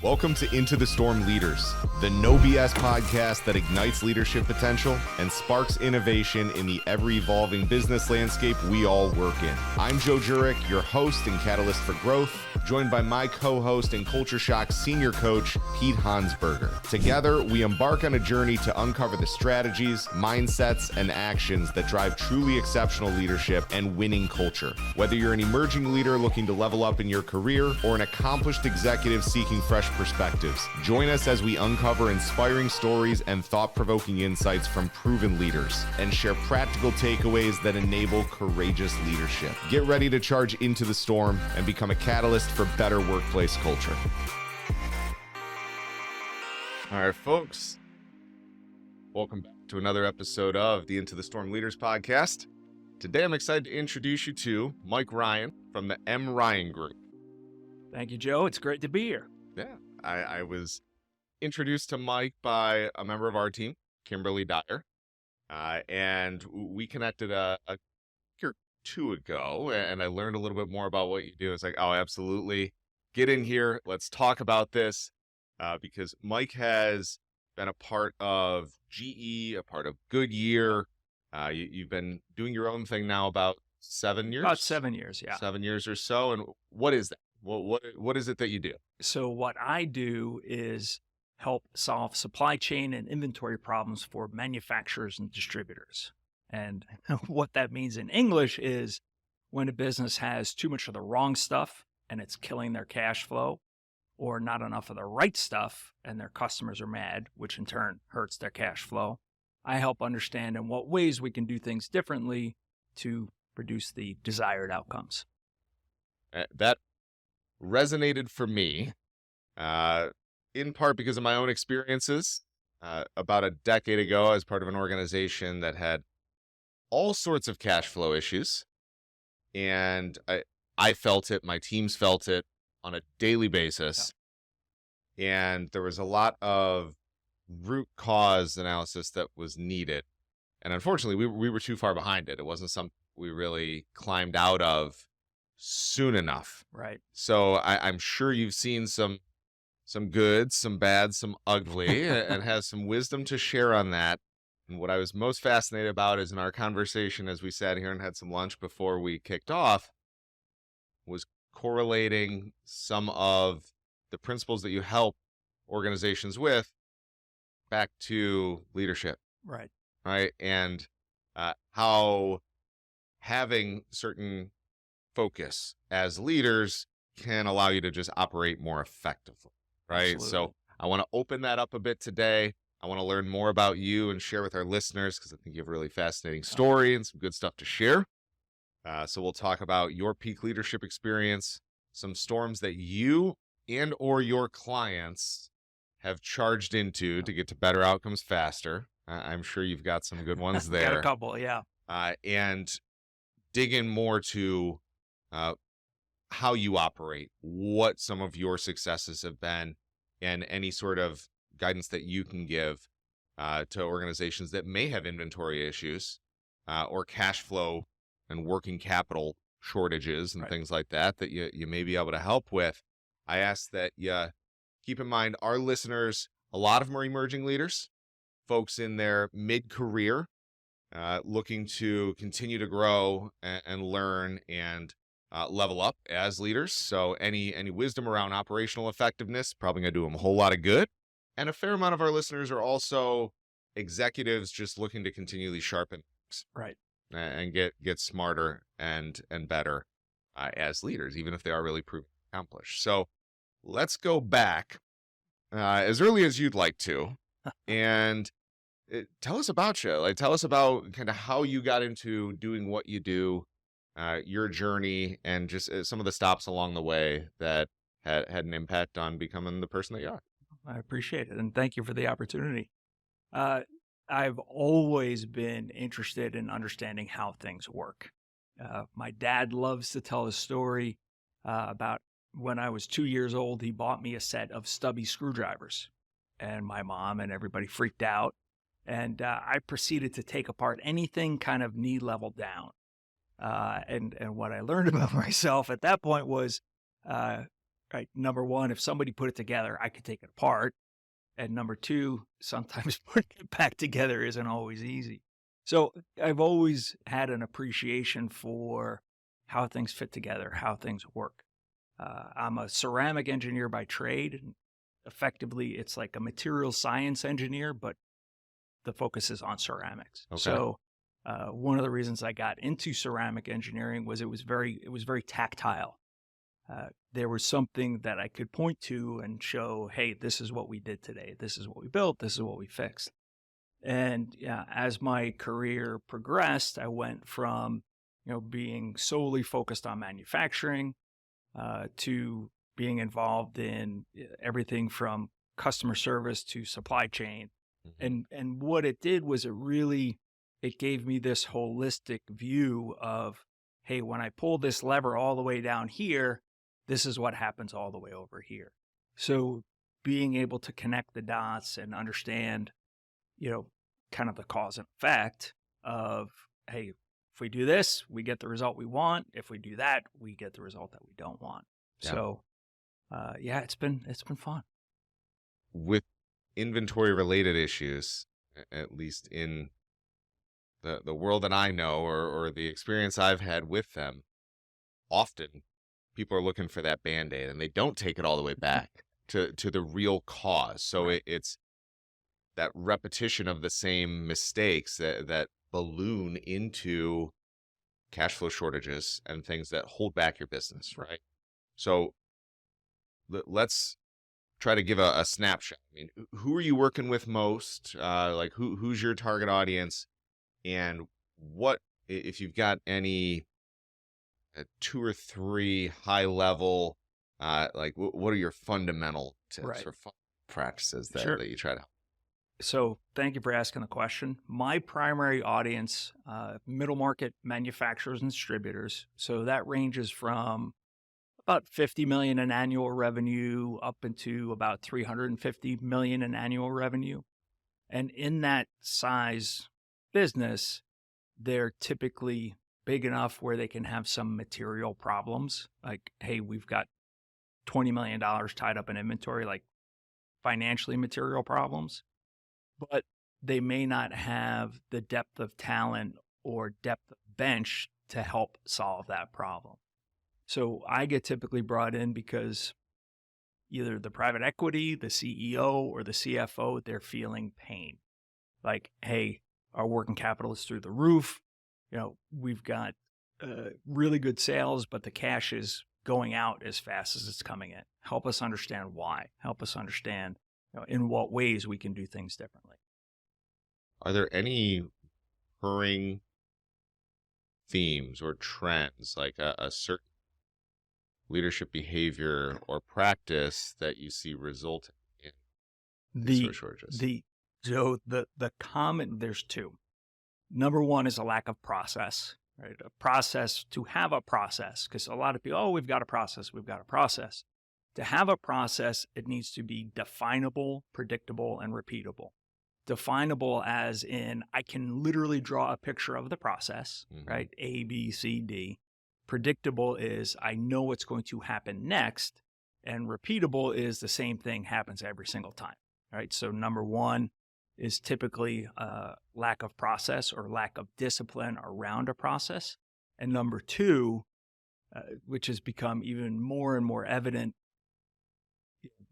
Welcome to Into the Storm Leaders, the no BS podcast that ignites leadership potential and sparks innovation in the ever-evolving business landscape we all work in. I'm Joe Jurek, your host and catalyst for growth, joined by my co-host and Culture Shock senior coach, Pete Hansberger. Together, we embark on a journey to uncover the strategies, mindsets, and actions that drive truly exceptional leadership and winning culture. Whether you're an emerging leader looking to level up in your career or an accomplished executive seeking fresh perspectives, join us as we uncover inspiring stories and thought-provoking insights from proven leaders and share practical takeaways that enable courageous leadership. Get ready to charge into the storm and become a catalyst for better workplace culture. All right, folks, welcome back to another episode of the Into the Storm Leaders podcast. Today, I'm excited to introduce you to Mike Ryan from the M. Ryan Group. Thank you, Joe. It's great to be here. Yeah, I was introduced to Mike by a member of our team, Kimberly Dyer, and we connected a year or two ago, and I learned a little bit more about what you do. It's like, oh, absolutely. Get in here. Let's talk about this, because Mike has been a part of GE, a part of Goodyear. You've been doing your own thing now about 7 years? About 7 years, yeah. 7 years or so. And what is that? What is it that you do? So what I do is help solve supply chain and inventory problems for manufacturers and distributors. And what that means in English is when a business has too much of the wrong stuff and it's killing their cash flow, or not enough of the right stuff and their customers are mad, which in turn hurts their cash flow. I help understand in what ways we can do things differently to produce the desired outcomes. That resonated for me, in part because of my own experiences. About a decade ago, I was part of an organization that had all sorts of cash flow issues, and I felt it, my teams felt it on a daily basis, and there was a lot of root cause analysis that was needed, and unfortunately, we were too far behind it. It wasn't something we really climbed out of soon enough. Right. So I'm sure you've seen some good, some bad, some ugly, and has some wisdom to share on that. And what I was most fascinated about is in our conversation as we sat here and had some lunch before we kicked off, was correlating some of the principles that you help organizations with back to leadership. Right. Right. And how having certain focus as leaders can allow you to just operate more effectively, right? Absolutely. So I want to open that up a bit today. I want to learn more about you and share with our listeners, because I think you have a really fascinating story and some good stuff to share. So we'll talk about your peak leadership experience, some storms that you and or your clients have charged into to get to better outcomes faster. I'm sure you've got some good ones there. Got a couple, yeah. And dig in more to how you operate, what some of your successes have been, and any sort of guidance that you can give to organizations that may have inventory issues or cash flow and working capital shortages and things like that you may be able to help with. I ask that you keep in mind our listeners, a lot of them are emerging leaders, folks in their mid-career, looking to continue to grow and learn and level up as leaders. So any wisdom around operational effectiveness, probably going to do them a whole lot of good. And a fair amount of our listeners are also executives just looking to continually sharpen and get smarter and better as leaders, even if they are really proven accomplished. So let's go back as early as you'd like to, and tell us about you. Like, tell us about kind of how you got into doing what you do, your journey, and just some of the stops along the way that had an impact on becoming the person that you are. I appreciate it, and thank you for the opportunity. I've always been interested in understanding how things work. My dad loves to tell a story about when I was 2 years old, he bought me a set of stubby screwdrivers, and my mom and everybody freaked out. And I proceeded to take apart anything kind of knee level down. And what I learned about myself at that point was right? Number one, if somebody put it together, I could take it apart. And number two, sometimes putting it back together isn't always easy. So I've always had an appreciation for how things fit together, how things work. I'm a ceramic engineer by trade. And effectively, it's like a material science engineer, but the focus is on ceramics. Okay. So one of the reasons I got into ceramic engineering was it was very tactile. There was something that I could point to and show, hey, this is what we did today. This is what we built. This is what we fixed. And yeah, as my career progressed, I went from, being solely focused on manufacturing to being involved in everything from customer service to supply chain. And what it did was it gave me this holistic view of, hey, when I pull this lever all the way down here, this is what happens all the way over here. So being able to connect the dots and understand, kind of the cause and effect of, hey, if we do this, we get the result we want. If we do that, we get the result that we don't want. Yeah. So, it's been fun. With inventory related issues, at least in the world that I know or the experience I've had with them, often people are looking for that Band-Aid and they don't take it all the way back to the real cause. So Right. it's that repetition of the same mistakes that balloon into cash flow shortages and things that hold back your business, right? So let's try to give a snapshot. I mean, who are you working with most? Like who's your target audience? And what, if you've got any 2 or 3 high level, like what are your fundamental tips Right. or practices that, Sure. that you try to? So thank you for asking the question. My primary audience, middle market manufacturers and distributors. So that ranges from about 50 million in annual revenue up into about 350 million in annual revenue. And in that size business, they're typically big enough where they can have some material problems. Like, hey, we've got $20 million tied up in inventory, like financially material problems. But they may not have the depth of talent or depth of bench to help solve that problem. So I get typically brought in because either the private equity, the CEO, or the CFO, they're feeling pain. Like, hey, our working capital is through the roof. We've got really good sales, but the cash is going out as fast as it's coming in. Help us understand why. Help us understand in what ways we can do things differently. Are there any recurring themes or trends, like a certain leadership behavior or practice that you see resulting in these sort of shortages? There's two. Number one is a lack of process, right? A process to have a process, because a lot of people, we've got a process. To have a process, it needs to be definable, predictable, and repeatable. Definable as in, I can literally draw a picture of the process, right? A, B, C, D. Predictable is I know what's going to happen next. And repeatable is the same thing happens every single time, right? So number one is typically lack of process or lack of discipline around a process. And number two, which has become even more and more evident,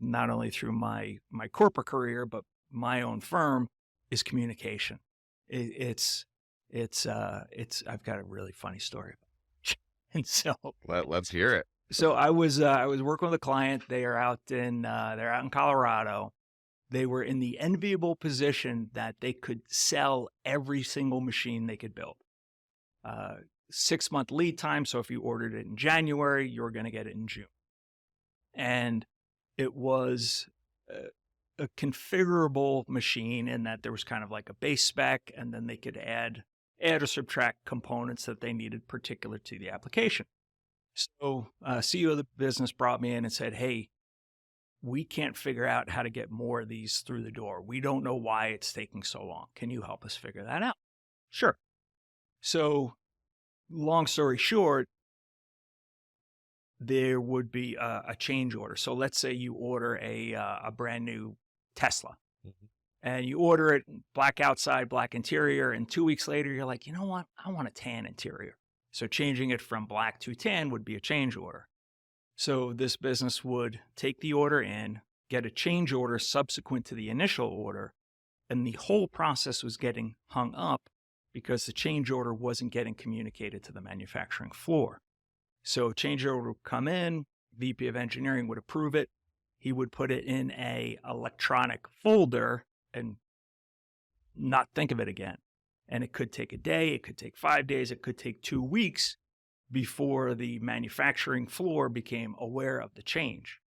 not only through my corporate career, but my own firm, is communication. I've got a really funny story. And so Let's hear it. So I was working with a client. They're out in Colorado. They were in the enviable position that they could sell every single machine they could build. 6-month lead time. So if you ordered it in January, you're going to get it in June. And it was a configurable machine in that there was kind of like a base spec, and then they could add or subtract components that they needed particular to the application. So CEO of the business brought me in and said, hey, we can't figure out how to get more of these through the door. We don't know why it's taking so long. Can you help us figure that out? Sure. So long story short, there would be a change order. So let's say you order a brand new Tesla, Mhm. and you order it black outside, black interior, and 2 weeks later you're like, you know what? I want a tan interior. So changing it from black to tan would be a change order. So this business would take the order in, get a change order subsequent to the initial order, and the whole process was getting hung up because the change order wasn't getting communicated to the manufacturing floor. So change order would come in, VP of engineering would approve it. He would put it in a electronic folder and not think of it again. And it could take a day, it could take 5 days, it could take 2 weeks before the manufacturing floor became aware of the change.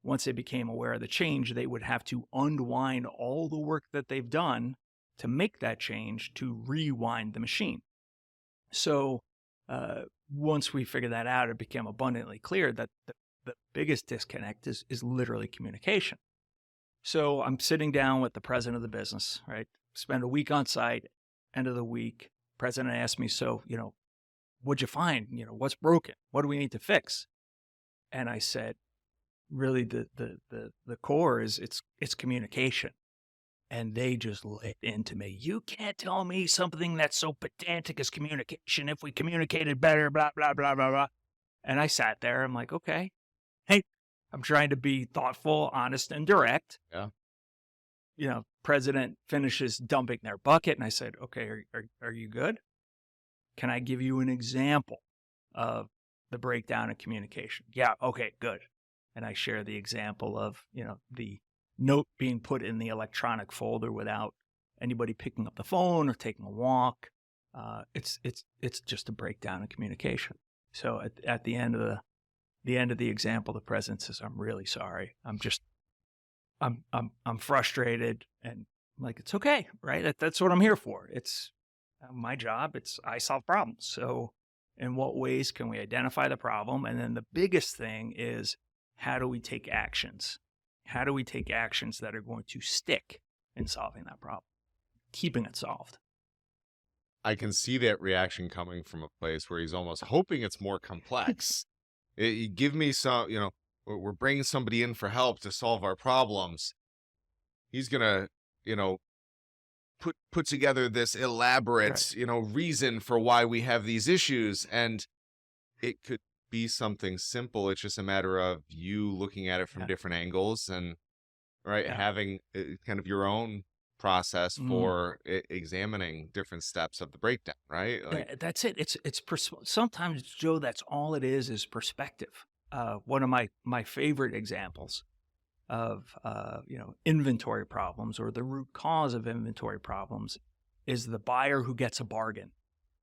Once they became aware of the change, they would have to unwind all the work that they've done to make that change to rewind the machine. So once we figured that out, it became abundantly clear that the biggest disconnect is literally communication. So I'm sitting down with the president of the business, right? Spend a week on site, end of the week. President asked me, so, what'd you find? What's broken? What do we need to fix? And I said, really the core is it's communication. And they just lit into me. You can't tell me something that's so pedantic as communication. If we communicated better, blah, blah, blah, blah, blah. And I sat there. I'm like, okay, hey, I'm trying to be thoughtful, honest, and direct. Yeah. President finishes dumping their bucket. And I said, okay, are you good? Can I give you an example of the breakdown in communication? Yeah, okay, good. And I share the example of, the note being put in the electronic folder without anybody picking up the phone or taking a walk. It's just a breakdown in communication. So at the end of the example, the president says, "I'm really sorry. I'm frustrated," and I'm like, "It's okay, right? That's what I'm here for. It's my job. I solve problems. So, in what ways can we identify the problem? And then the biggest thing is, how do we take actions? How do we take actions that are going to stick in solving that problem, keeping it solved?" I can see that reaction coming from a place where he's almost hoping it's more complex. Give me some, we're bringing somebody in for help to solve our problems. He's gonna, you know, put together this elaborate, Right. reason for why we have these issues, and it could be something simple. It's just a matter of you looking at it from Yeah. different angles and Yeah. having kind of your own process Mm. for examining different steps of the breakdown, right? Like, That's it. Sometimes, Joe, that's all it is perspective. One of my favorite examples of inventory problems, or the root cause of inventory problems, is the buyer who gets a bargain.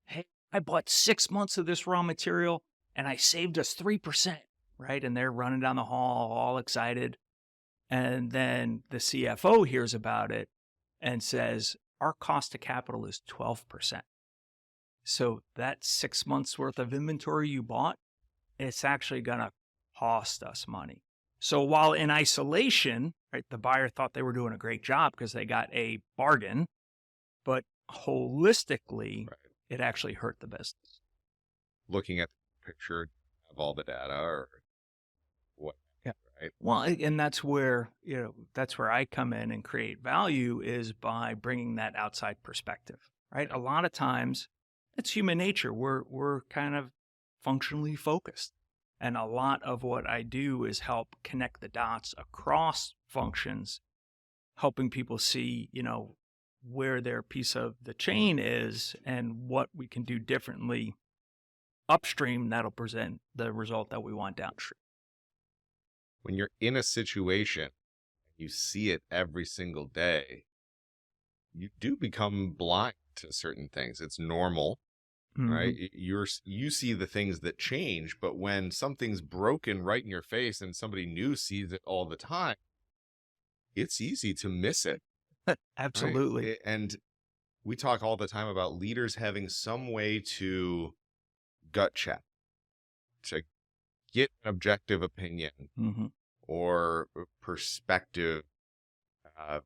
Hey, I bought 6 months of this raw material and I saved us 3%, right? And they're running down the hall all excited. And then the CFO hears about it and says, our cost of capital is 12%. So that 6 months worth of inventory you bought, it's actually going to cost us money. So while in isolation, right, the buyer thought they were doing a great job because they got a bargain, but holistically, right, it actually hurt the business. looking at the picture of all the data or what, Yeah. right? Well, and that's where I come in and create value, is by bringing that outside perspective, right? A lot of times it's human nature. We're kind of functionally focused. And a lot of what I do is help connect the dots across functions, helping people see, where their piece of the chain is and what we can do differently upstream that'll present the result that we want downstream. When you're in a situation, you see it every single day, you do become blind to certain things. It's normal, right? Mhm. You see the things that change, but when something's broken right in your face and somebody new sees it all the time, it's easy to miss it, right? Absolutely. And we talk all the time about leaders having some way to gut check, to get an objective opinion Mhm. or perspective uh,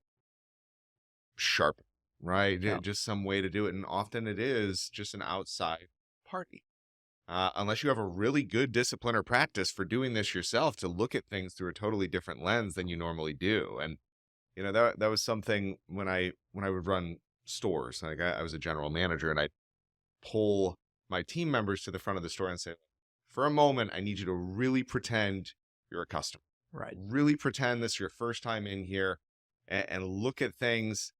sharp, right? Yeah. Just some way to do it. And often it is just an outside party. unless you have a really good discipline or practice for doing this yourself, to look at things through a totally different lens than you normally do. And that was something when I would run stores. Like I was a general manager, and I'd pull my team members to the front of the store and say, for a moment, I need you to really pretend you're a customer. Right. Really pretend this is your first time in here, and look at things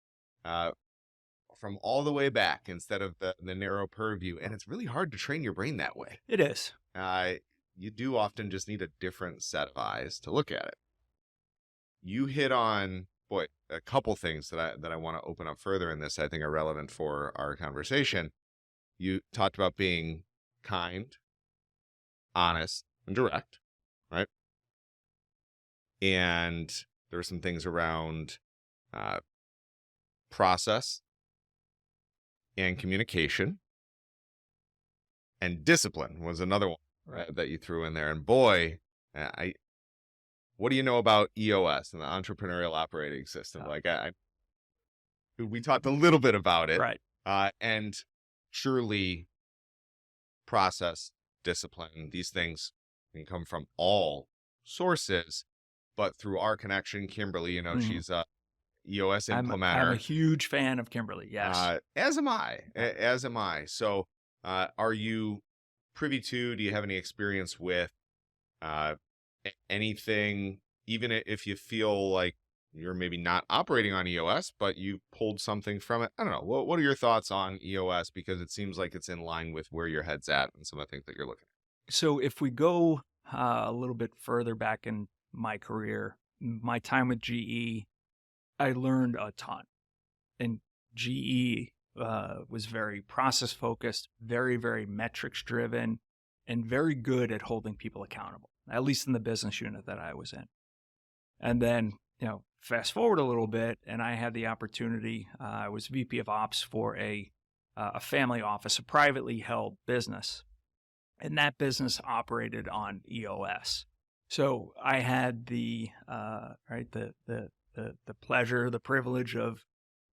from all the way back instead of the narrow purview. And it's really hard to train your brain that way. It is. You do often just need a different set of eyes to look at it. You hit on, boy, a couple things that I want to open up further in this I think are relevant for our conversation. You talked about being kind, honest, and direct, right? And there were some things around process and communication, and discipline was another one that you threw in there. And boy, what do you know about EOS and the entrepreneurial operating system? Like we talked a little bit about it, Right. And surely process, discipline, these things can come from all sources, but through our connection, Kimberly, she's a EOS implementer. I'm a huge fan of Kimberly. Yes. As am I. So, are you privy to, do you have any experience with anything, even if you feel like you're maybe not operating on EOS, but you pulled something from it? I don't know. What are your thoughts on EOS? Because it seems like it's in line with where your head's at and some of the things that you're looking at. So if we go a little bit further back in my career, my time with GE, I learned a ton. And GE was very process focused, very, very metrics driven, and very good at holding people accountable, at least in the business unit that I was in. And then, fast forward a little bit, and I had the opportunity, I was VP of Ops for a family office, a privately held business. And that business operated on EOS. So I had the pleasure, the privilege of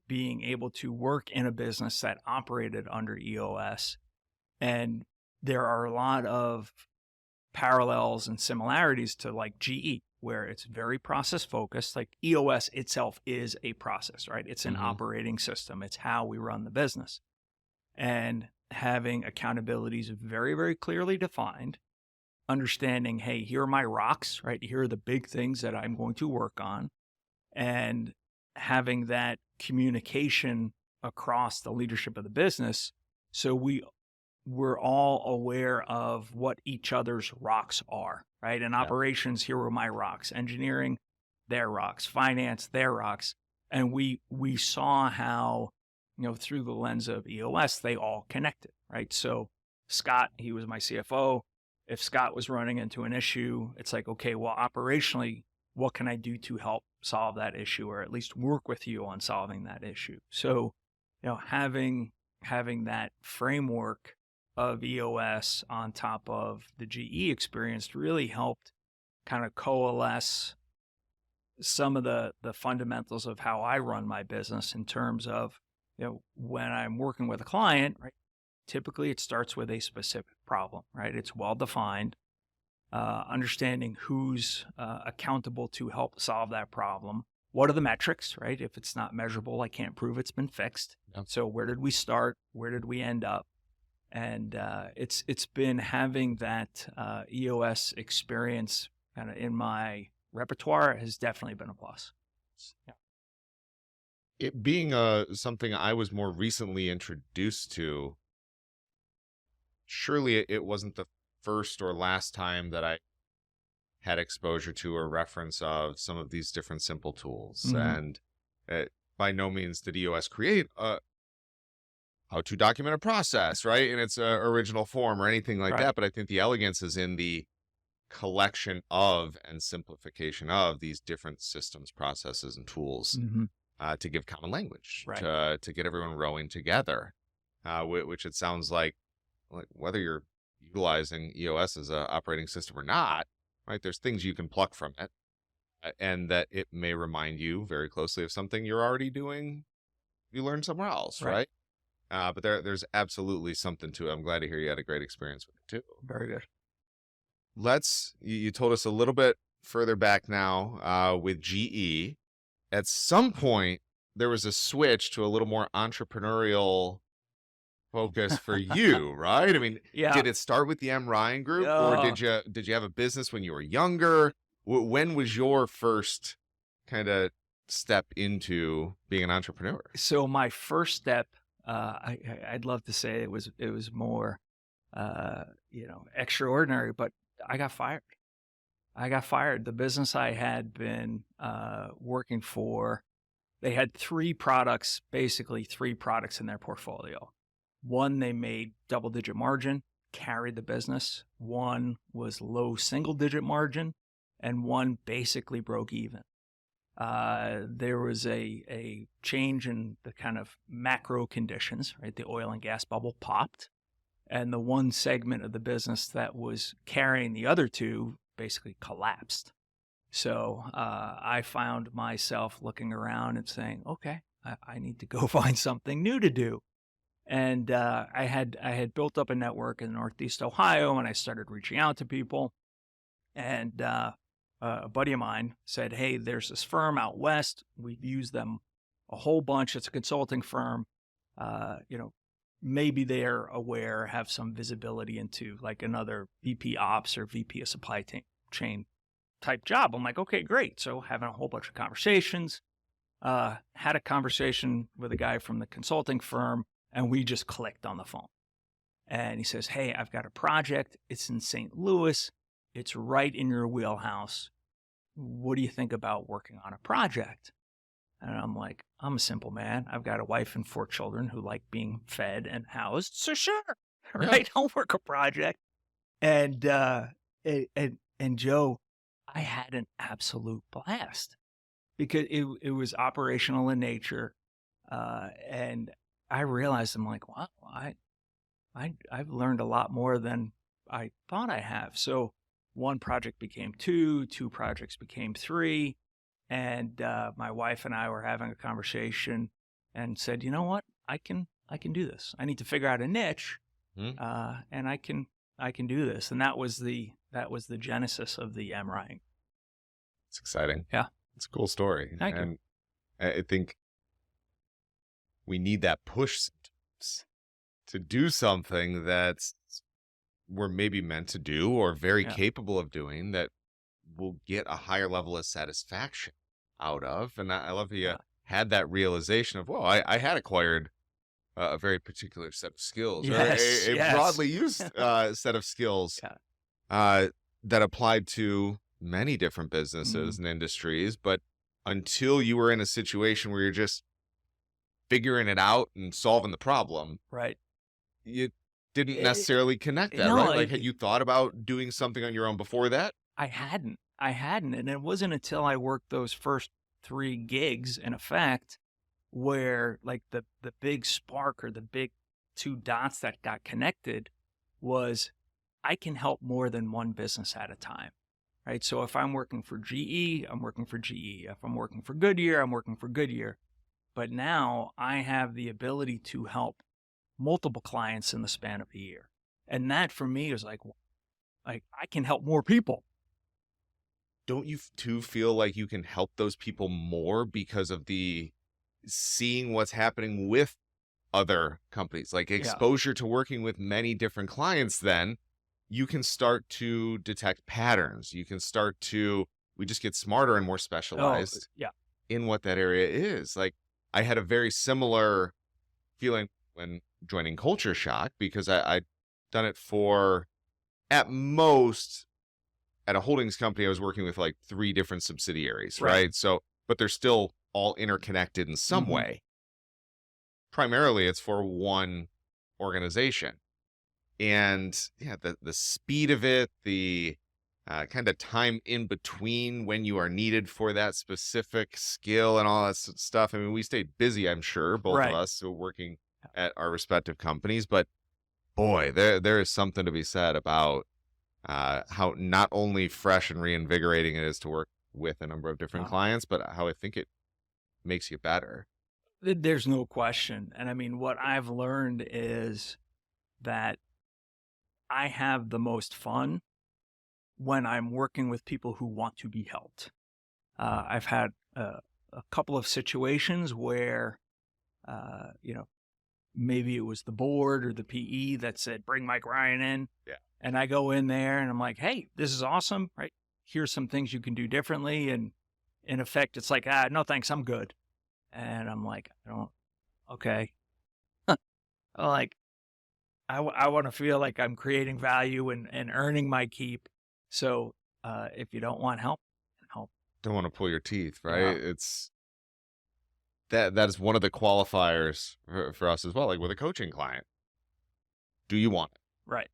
being able to work in a business that operated under EOS. And there are a lot of parallels and similarities to like GE, where it's very process focused. Like EOS itself is a process, right? It's an operating system. It's how we run the business. And having accountabilities very, very clearly defined, understanding, hey, here are my rocks, right? Here are the big things that I'm going to work on. And having that communication across the leadership of the business, so we're all aware of what each other's rocks are, right? In operations, here were my rocks. Engineering, their rocks. Finance, their rocks. And we saw how, through the lens of EOS, they all connected, right? So Scott, he was my CFO. If Scott was running into an issue, it's like, okay, well, operationally, what can I do to help solve that issue, or at least work with you on solving that issue? So, having that framework of EOS on top of the GE experience really helped kind of coalesce some of the fundamentals of how I run my business in terms of, when I'm working with a client, right? Typically it starts with a specific problem, right? It's well defined. Understanding who's accountable to help solve that problem. What are the metrics, right? If it's not measurable, I can't prove it's been fixed. Yep. So where did we start? Where did we end up? And it's been having that EOS experience kind of in my repertoire has definitely been a plus. Yeah. It being something I was more recently introduced to, surely it wasn't the first or last time that I had exposure to or reference of some of these different simple tools. And by no means did EOS create how to document a process, right, in its original form or anything like that. But I think the elegance is in the collection of and simplification of these different systems, processes, and tools to give common language, to get everyone rowing together, which it sounds like whether you're utilizing EOS as an operating system or not, right, there's things you can pluck from it, and that it may remind you very closely of something you're already doing, you learned somewhere else, right? But there's absolutely something to it. I'm glad to hear you had a great experience with it too. Very good. You told us a little bit further back now with GE. At some point, there was a switch to a little more entrepreneurial focus for you, right? I mean, Yeah. did it start with the M. Ryan Group, or Yeah. did you have a business when you were younger? When was your first kind of step into being an entrepreneur? So my first step, I'd love to say it was more, extraordinary, but I got fired. The business I had been working for, they had basically three products in their portfolio. One, they made double-digit margin, carried the business. One was low single-digit margin, and one basically broke even. There was a change in the kind of macro conditions, right? The oil and gas bubble popped, and the one segment of the business that was carrying the other two basically collapsed. So I found myself looking around and saying, okay, I need to go find something new to do. And I had built up a network in Northeast Ohio, and I started reaching out to people. And a buddy of mine said, hey, there's this firm out west. We've used them a whole bunch. It's a consulting firm. Maybe they're aware, have some visibility into like another VP ops or VP of supply chain type job. I'm like, okay, great. So having a whole bunch of conversations, had a conversation with a guy from the consulting firm, and we just clicked on the phone. And he says, hey, I've got a project. It's in St. Louis. It's right in your wheelhouse. What do you think about working on a project? And I'm like, I'm a simple man. I've got a wife and 4 children who like being fed and housed. So sure, right? I'll work a project. And Joe, I had an absolute blast because it was operational in nature. And I realized, I'm like, wow, I've learned a lot more than I thought I have. So one project became 2 projects became 3. And my wife and I were having a conversation and said, you know what? I can do this. I need to figure out a niche, and I can do this. And that was the genesis of the M. Ryan. It's exciting. Yeah, it's a cool story. Thank you. And I think we need that push sometimes to do something that's we're maybe meant to do or very capable of doing that will get a higher level of satisfaction out of. And I love that you had that realization of, well, I had acquired a very particular set of skills, or a broadly used set of skills that applied to many different businesses and industries. But until you were in a situation where you're just figuring it out and solving the problem, right, you didn't necessarily connect that, right? Like, had you thought about doing something on your own before that? I hadn't. And it wasn't until I worked those first 3 gigs, in effect, where like the big spark or the big 2 dots that got connected was I can help more than one business at a time, right? So if I'm working for GE, I'm working for GE. If I'm working for Goodyear, I'm working for Goodyear. But now I have the ability to help multiple clients in the span of a year. And that for me is like I can help more people. Don't you too feel like you can help those people more because of the seeing what's happening with other companies, like exposure to working with many different clients? Then you can start to detect patterns. You can start to, we just get smarter and more specialized in what that area is. Like, I had a very similar feeling when joining Culture Shock, because I'd done it for, at most, at a holdings company, I was working with like 3 different subsidiaries, right? So, but they're still all interconnected in some way. Primarily, it's for one organization. And the speed of it, the kind of time in between when you are needed for that specific skill and all that stuff. I mean, we stayed busy, I'm sure, both of us, so working at our respective companies. But boy, there is something to be said about how not only fresh and reinvigorating it is to work with a number of different clients, but how I think it makes you better. There's no question. And I mean, what I've learned is that I have the most fun when I'm working with people who want to be helped. I've had a couple of situations where, you know, maybe it was the board or the PE that said, bring Mike Ryan in. Yeah. And I go in there and I'm like, hey, this is awesome, right? Here's some things you can do differently. And in effect, it's like, no, thanks, I'm good. And I'm like, I don't, okay. Like, I want to feel like I'm creating value and earning my keep. So if you don't want help, help. Don't want to pull your teeth, right? Yeah. It's that is one of the qualifiers for us as well. Like with a coaching client, do you want it? Right.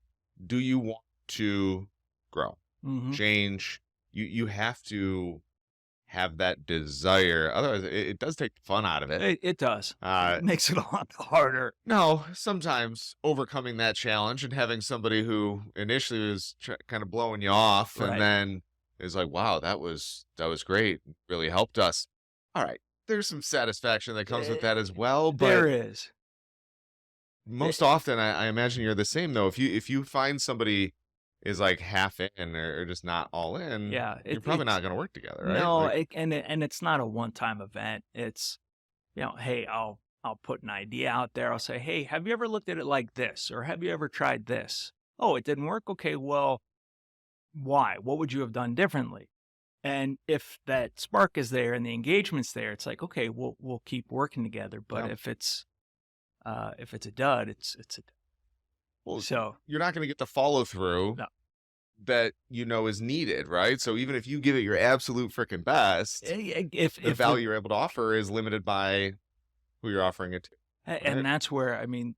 Do you want to grow, Mm-hmm. change? You have to have that desire. Otherwise, it does take the fun out of it. It does. It makes it a lot harder. No, sometimes overcoming that challenge and having somebody who initially was kind of blowing you off Right. and then is like, wow, that was great. Really helped us. All right. There's some satisfaction that comes with that as well. But There is. most often, I imagine you're the same though. If you find somebody is like half in or just not all in, Yeah, you're probably not going to work together, right? No, Like, and it's not a one-time event. It's, hey, I'll put an idea out there. I'll say, hey, have you ever looked at it like this, or have you ever tried this? Oh, it didn't work. Okay, well, why? What would you have done differently? And if that spark is there and the engagement's there, it's like, okay, we'll keep working together. But Yeah. if it's a dud, it's a dud. well, So you're not going to get the follow through No. that is needed, right? So even if you give it your absolute freaking best, if the value you're able to offer is limited by who you're offering it to. And that's where, I mean,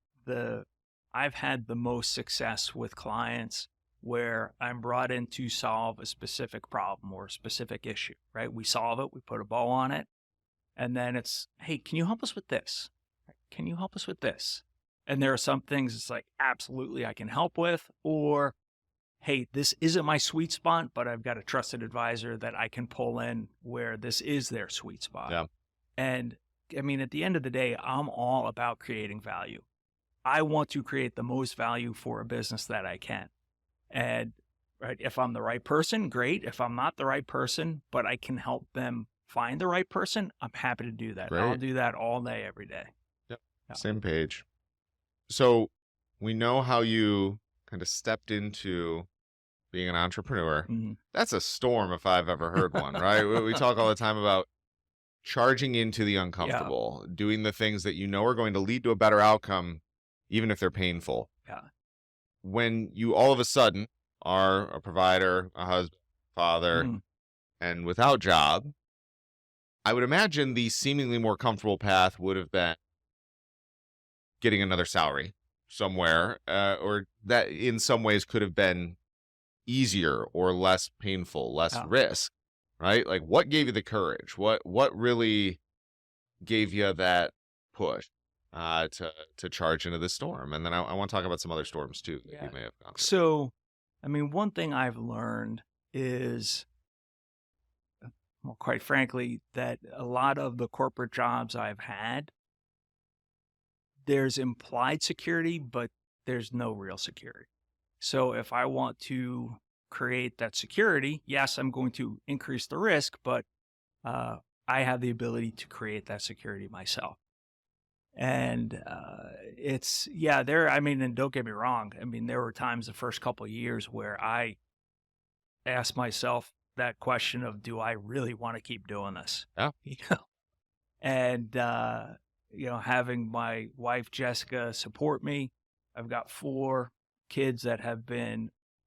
I've had the most success with clients where I'm brought in to solve a specific problem or a specific issue, right? We solve it, we put a bow on it, and then it's, hey, can you help us with this? Can you help us with this? And there are some things it's like, absolutely, I can help with, or, hey, this isn't my sweet spot, but I've got a trusted advisor that I can pull in where this is their sweet spot. Yeah. And I mean, at the end of the day, I'm all about creating value. I want to create the most value for a business that I can. And right, if I'm the right person, great. If I'm not the right person, but I can help them find the right person, I'm happy to do that. Great. I'll do that all day, every day. Yep. Yeah. Same page. So we know how you kind of stepped into being an entrepreneur. Mm-hmm. That's a storm if I've ever heard one, right? We talk all the time about charging into the uncomfortable, doing the things that you know are going to lead to a better outcome, even if they're painful. Yeah. When you all of a sudden are a provider, a husband, father, Mm-hmm. and without job, I would imagine the seemingly more comfortable path would have been getting another salary somewhere, or that in some ways could have been easier or less painful, less risk, right? Like what gave you the courage? What really gave you that push to charge into the storm? And then I want to talk about some other storms too that you may have gone through. So, I mean, one thing I've learned is, well, quite frankly, that a lot of the corporate jobs I've had, there's implied security, but there's no real security. So if I want to create that security, yes, I'm going to increase the risk, but I have the ability to create that security myself. And I mean, and don't get me wrong. I mean, there were times the first couple of years where I asked myself that question of, do I really want to keep doing this? Yeah. And, having my wife, Jessica, support me. I've got 4 kids that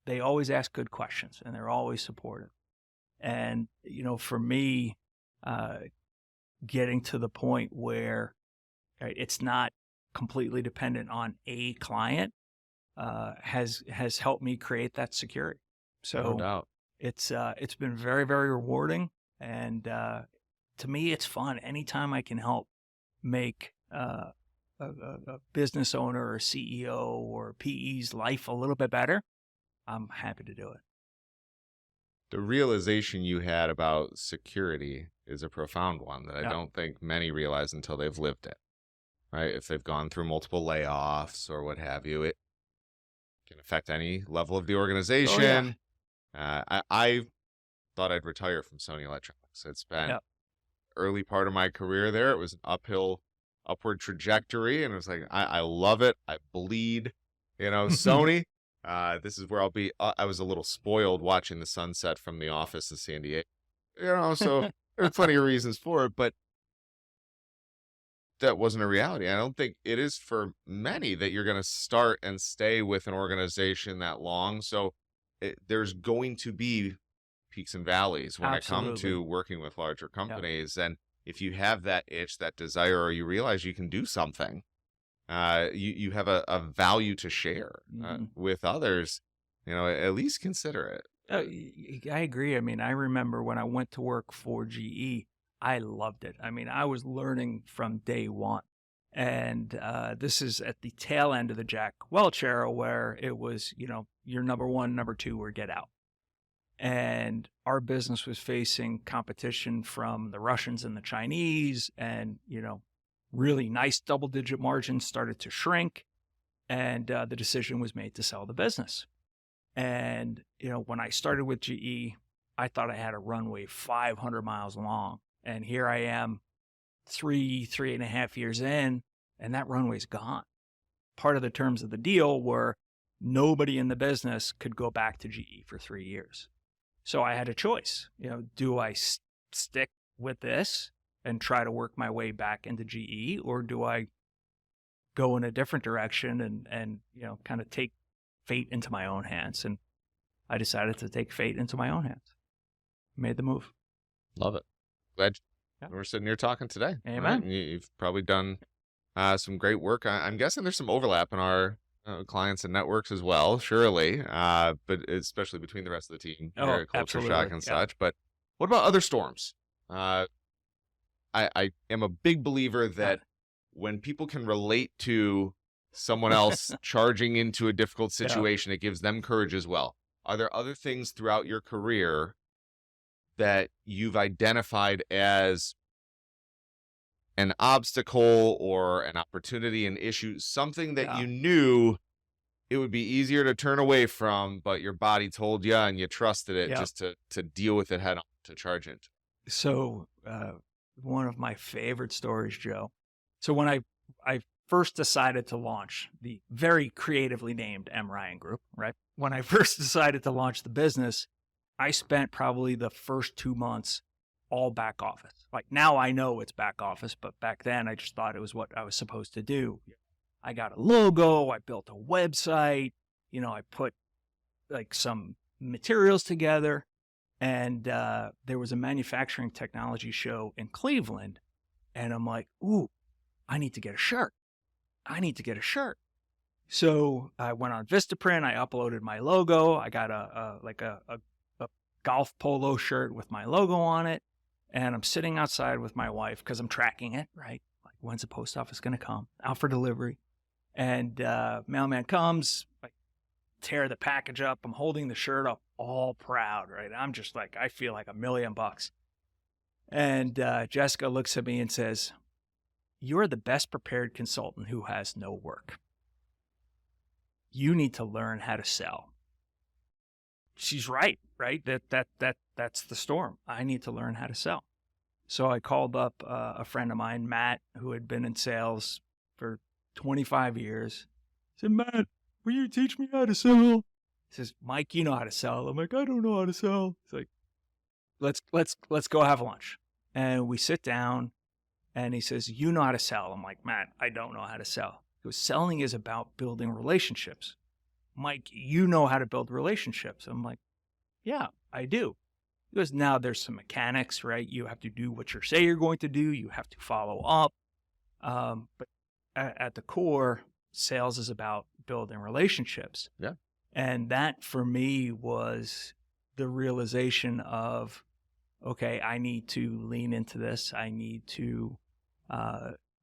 they always ask good questions and they're always supportive. And, for me, getting to the point where it's not completely dependent on a client has helped me create that security. So No doubt. it's been very, very rewarding. And to me, it's fun. Anytime I can help make a business owner or CEO or PE's life a little bit better, I'm happy to do it. The realization you had about security is a profound one that I Yeah. don't think many realize until they've lived it, right? If they've gone through multiple layoffs or what have you, it can affect any level of the Oh, yeah. organization. I thought I'd retire from Sony Electronics. It's been Yeah. early part of my career there. It was an upward trajectory, and it was like, I love it. I bleed, Sony. This is where I'll be. I was a little spoiled watching the sunset from the office in San Diego, so there's plenty of reasons for it, but that wasn't a reality. I don't think it is for many that you're going to start and stay with an organization that long. So there's going to be peaks and valleys when it comes Absolutely. to working with larger Yeah. companies. And if you have that itch, that desire, or you realize you can do something, you have a value to share with others, at least consider it. I agree. I mean, I remember when I went to work for GE, I loved it. I mean, I was learning from day one. And this is at the tail end of the Jack Welch era where it was, you're number one, number two, or get out. And our business was facing competition from the Russians and the Chinese, and, really nice double-digit margins started to shrink. And the decision was made to sell the business. And, when I started with GE, I thought I had a runway 500 miles long. And here I am 3.5 years in, and that runway's gone. Part of the terms of the deal were nobody in the business could go back to GE for 3 years. So I had a choice. Do I stick with this and try to work my way back into GE, or do I go in a different direction and kind of take fate into my own hands? And I decided to take fate into my own hands. Made the move. Love it. Glad we're sitting here talking today. Amen. Right? You've probably done some great work. I'm guessing there's some overlap in our clients and networks as well, surely, but especially between the rest of the team here at Culture absolutely. Shock and such. But what about other storms? I am a big believer that when people can relate to someone else charging into a difficult situation, it gives them courage as well. Are there other things throughout your career that you've identified as an obstacle or an opportunity, an issue, something that you knew it would be easier to turn away from, but your body told you and you trusted it just to deal with it head on, to charge into? So one of my favorite stories, Joe. So when I first decided to launch the very creatively named M. Ryan Group, right? When I first decided to launch the business, I spent probably the first 2 months all back office. Like now I know it's back office, but back then I just thought it was what I was supposed to do. I got a logo, I built a website, I put like some materials together, and there was a manufacturing technology show in Cleveland, and I'm like, ooh, I need to get a shirt. So I went on Vistaprint, I uploaded my logo, I got a golf polo shirt with my logo on it. And I'm sitting outside with my wife because I'm tracking it, right? Like, when's the post office going to come? Out for delivery. And mailman comes, I tear the package up. I'm holding the shirt up, all proud, right? I'm just like, I feel like $1 million. And Jessica looks at me and says, "You're the best prepared consultant who has no work. You need to learn how to sell." She's right? That's the storm. I need to learn how to sell. So I called up a friend of mine, Matt, who had been in sales for 25 years. I said, "Matt, will you teach me how to sell?" He says, "Mike, you know how to sell." I'm like, "I don't know how to sell." He's like, let's go have lunch. And we sit down, and he says, "You know how to sell." I'm like, "Matt, I don't know how to sell." He goes, "Selling is about building relationships." "Mike, you know how to build relationships." I'm like, "Yeah, I do." He goes, "Now there's some mechanics, right? You have to do what you say you're going to do. You have to follow up. But at the core, sales is about building relationships." Yeah. And that for me was the realization of, okay, I need to lean into this. I need to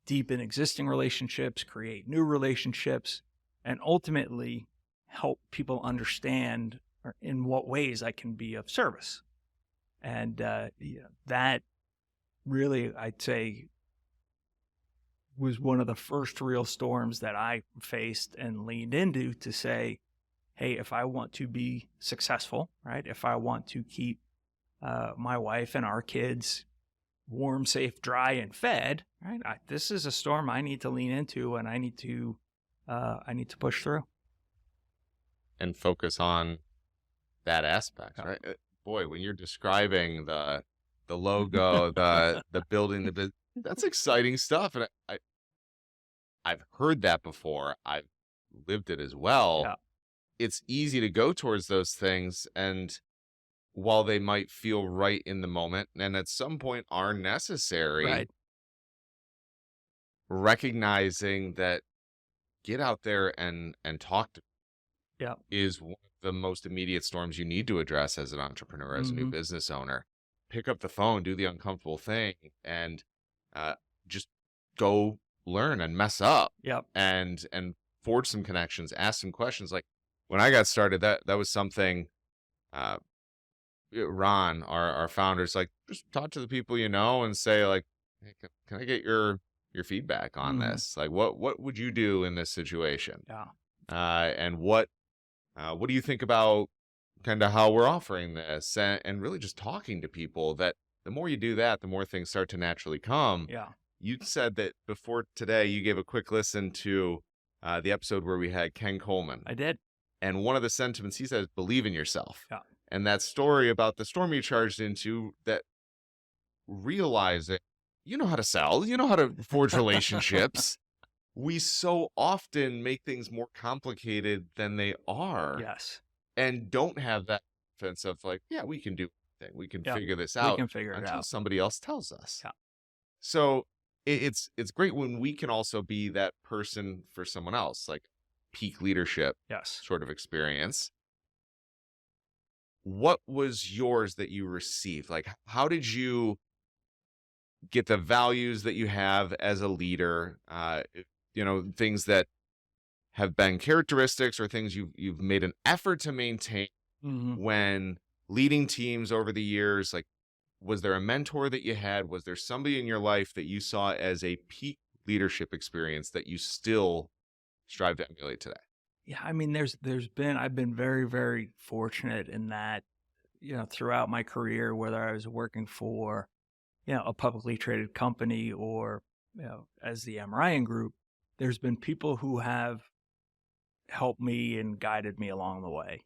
deepen existing relationships, create new relationships, and ultimately help people understand or in what ways I can be of service. And that really, I'd say, was one of the first real storms that I faced and leaned into to say, hey, if I want to be successful, right? If I want to keep my wife and our kids warm, safe, dry, and fed, right? This is a storm I need to lean into, and I need to push through and focus on that aspect, right? Boy, when you're describing the logo, the building, the business, that's exciting stuff, and I've heard that before. I've lived it as well. Yeah. It's easy to go towards those things, and while they might feel right in the moment, and at some point are necessary, right. recognizing that get out there and talk to Yeah. is one of the most immediate storms you need to address as an entrepreneur, as a new business owner. Pick up the phone, do the uncomfortable thing, and just go learn and mess up. Yep. And forge some connections, ask some questions. Like when I got started, that was something Ron, our founder's like, just talk to the people you know and say like, hey, can I get your feedback on this? Like what would you do in this situation? Yeah. And what do you think about kind of how we're offering this, and really just talking to people. That the more you do that, the more things start to naturally come. Yeah. You said that before today, you gave a quick listen to the episode where we had Ken Coleman. I did. And one of the sentiments he says, believe in yourself. Yeah. And that story about the storm you charged into, that realizing you know how to sell, you know how to forge relationships. We so often make things more complicated than they are. Yes. And don't have that sense of like, yeah, we can do anything. We can figure this We out can figure it until out. somebody else tells us. Yeah. So it's great when we can also be that person for someone else, like peak leadership Yes. sort of experience. What was yours that you received? Like, how did you get the values that you have as a leader? Things that have been characteristics or things you've made an effort to maintain when leading teams over the years. Like, was there a mentor that you had? Was there somebody in your life that you saw as a peak leadership experience that you still strive to emulate today? Yeah, I mean, I've been very, very fortunate in that, throughout my career, whether I was working for, a publicly traded company or, as the M. Ryan Group, there's been people who have helped me and guided me along the way.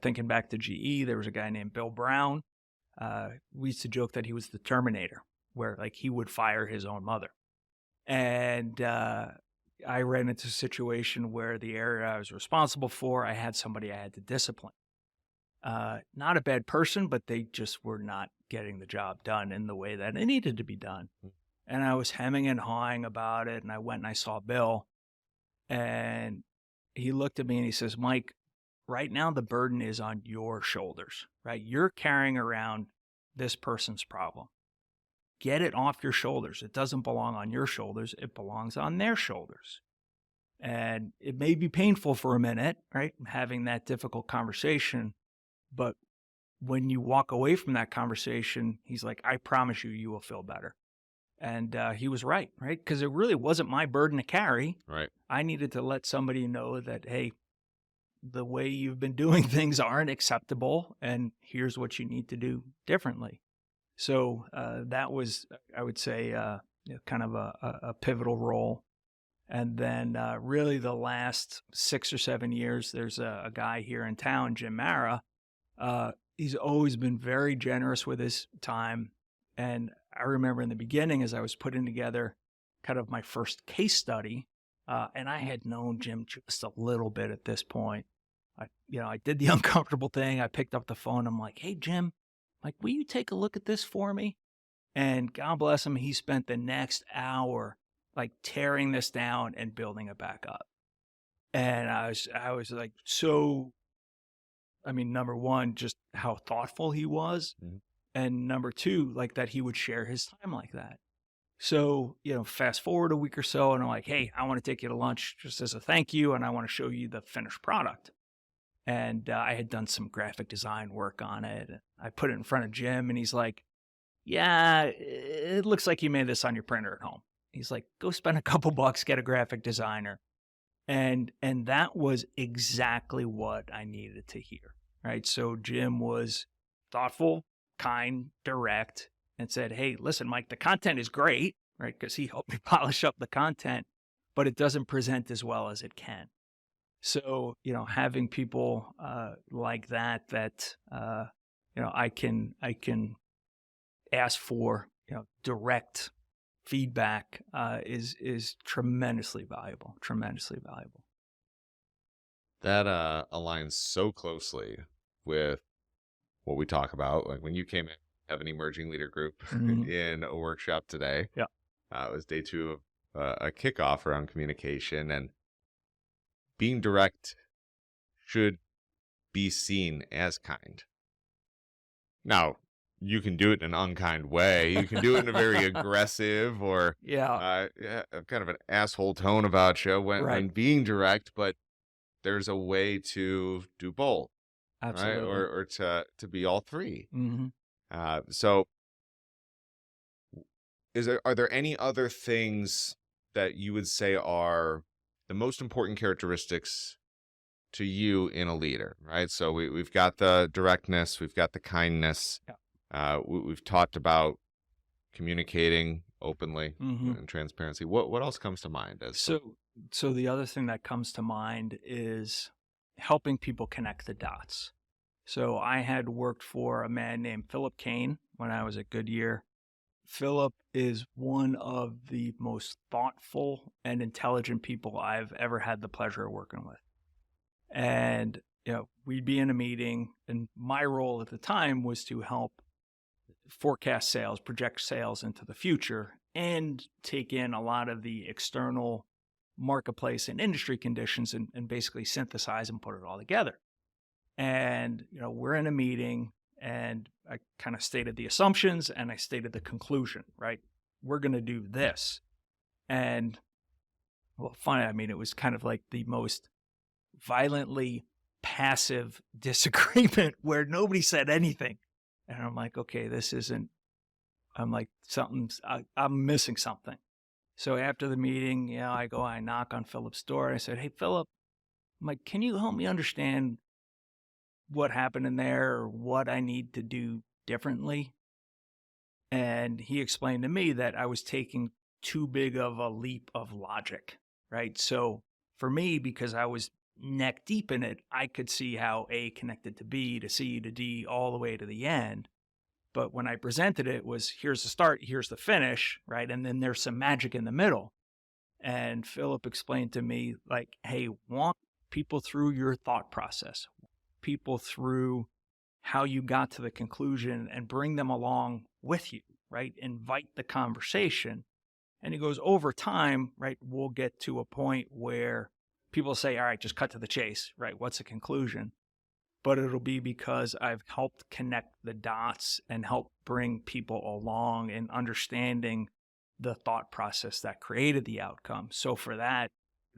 Thinking back to GE, there was a guy named Bill Brown. We used to joke that he was the Terminator, where like he would fire his own mother. And I ran into a situation where the area I was responsible for, I had somebody I had to discipline. Not a bad person, but they just were not getting the job done in the way that it needed to be done. And I was hemming and hawing about it. And I went and I saw Bill, and he looked at me and he says, Mike, right now the burden is on your shoulders, right? You're carrying around this person's problem. Get it off your shoulders. It doesn't belong on your shoulders. It belongs on their shoulders. And it may be painful for a minute, right? Having that difficult conversation. But when you walk away from that conversation, he's like, I promise you will feel better. And he was right? Because it really wasn't my burden to carry. Right. I needed to let somebody know that, hey, the way you've been doing things aren't acceptable, and here's what you need to do differently. So that was, I would say, kind of a pivotal role. And then really the last 6 or 7 years, there's a guy here in town, Jim Mara. He's always been very generous with his time. And I remember in the beginning, as I was putting together kind of my first case study, and I had known Jim just a little bit at this point. I did the uncomfortable thing. I picked up the phone. I'm like, hey, Jim, will you take a look at this for me? And God bless him, he spent the next hour tearing this down and building it back up. And I was like, so, number one, just how thoughtful he was. And number two, that he would share his time like that. So, fast forward a week or so, and I'm like, hey, I want to take you to lunch just as a thank you, and I want to show you the finished product. And I had done some graphic design work on it. I put it in front of Jim, and he's like, yeah, it looks like you made this on your printer at home. He's like, go spend a couple bucks, get a graphic designer. And that was exactly what I needed to hear, right? So Jim was thoughtful, kind, direct, and said, hey, listen, Mike, the content is great, right? Because he helped me polish up the content, but it doesn't present as well as it can. So, having people like that, I can ask for, direct feedback is tremendously valuable, tremendously valuable. That aligns so closely with what we talk about. Like when you came in, have an emerging leader group in a workshop today. Yeah. It was day 2 of a kickoff around communication, and being direct should be seen as kind. Now, you can do it in an unkind way. You can do it in a very aggressive or kind of an asshole tone about you when being direct, but there's a way to do both. Absolutely. Right? Or to be all three. Mm-hmm. So are there any other things that you would say are the most important characteristics to you in a leader, right? So we've got the directness, we've got the kindness. Yeah. We've talked about communicating openly and transparency. What else comes to mind? So the other thing that comes to mind is helping people connect the dots. So I had worked for a man named Philip Kane when I was at Goodyear. Philip is one of the most thoughtful and intelligent people I've ever had the pleasure of working with. And, we'd be in a meeting, and my role at the time was to help forecast sales, project sales into the future, and take in a lot of the external marketplace and industry conditions and basically synthesize and put it all together. And, we're in a meeting, and I kind of stated the assumptions and I stated the conclusion, right? We're going to do this. And funny, it was kind of like the most violently passive disagreement where nobody said anything. And I'm like, okay, I'm missing something. So after the meeting, I knock on Philip's door. I said, hey, Philip, I'm like, can you help me understand what happened in there or what I need to do differently? And he explained to me that I was taking too big of a leap of logic, right? So for me, because I was neck deep in it, I could see how A connected to B to C to D all the way to the end. But when I presented it, was here's the start, here's the finish, right? And then there's some magic in the middle. And Philip explained to me, like, hey, walk people through your thought process, people through how you got to the conclusion and bring them along with you, right? Invite the conversation. And he goes, over time, right, we'll get to a point where people say, all right, just cut to the chase, right? What's the conclusion? But it'll be because I've helped connect the dots and help bring people along in understanding the thought process that created the outcome. So for that,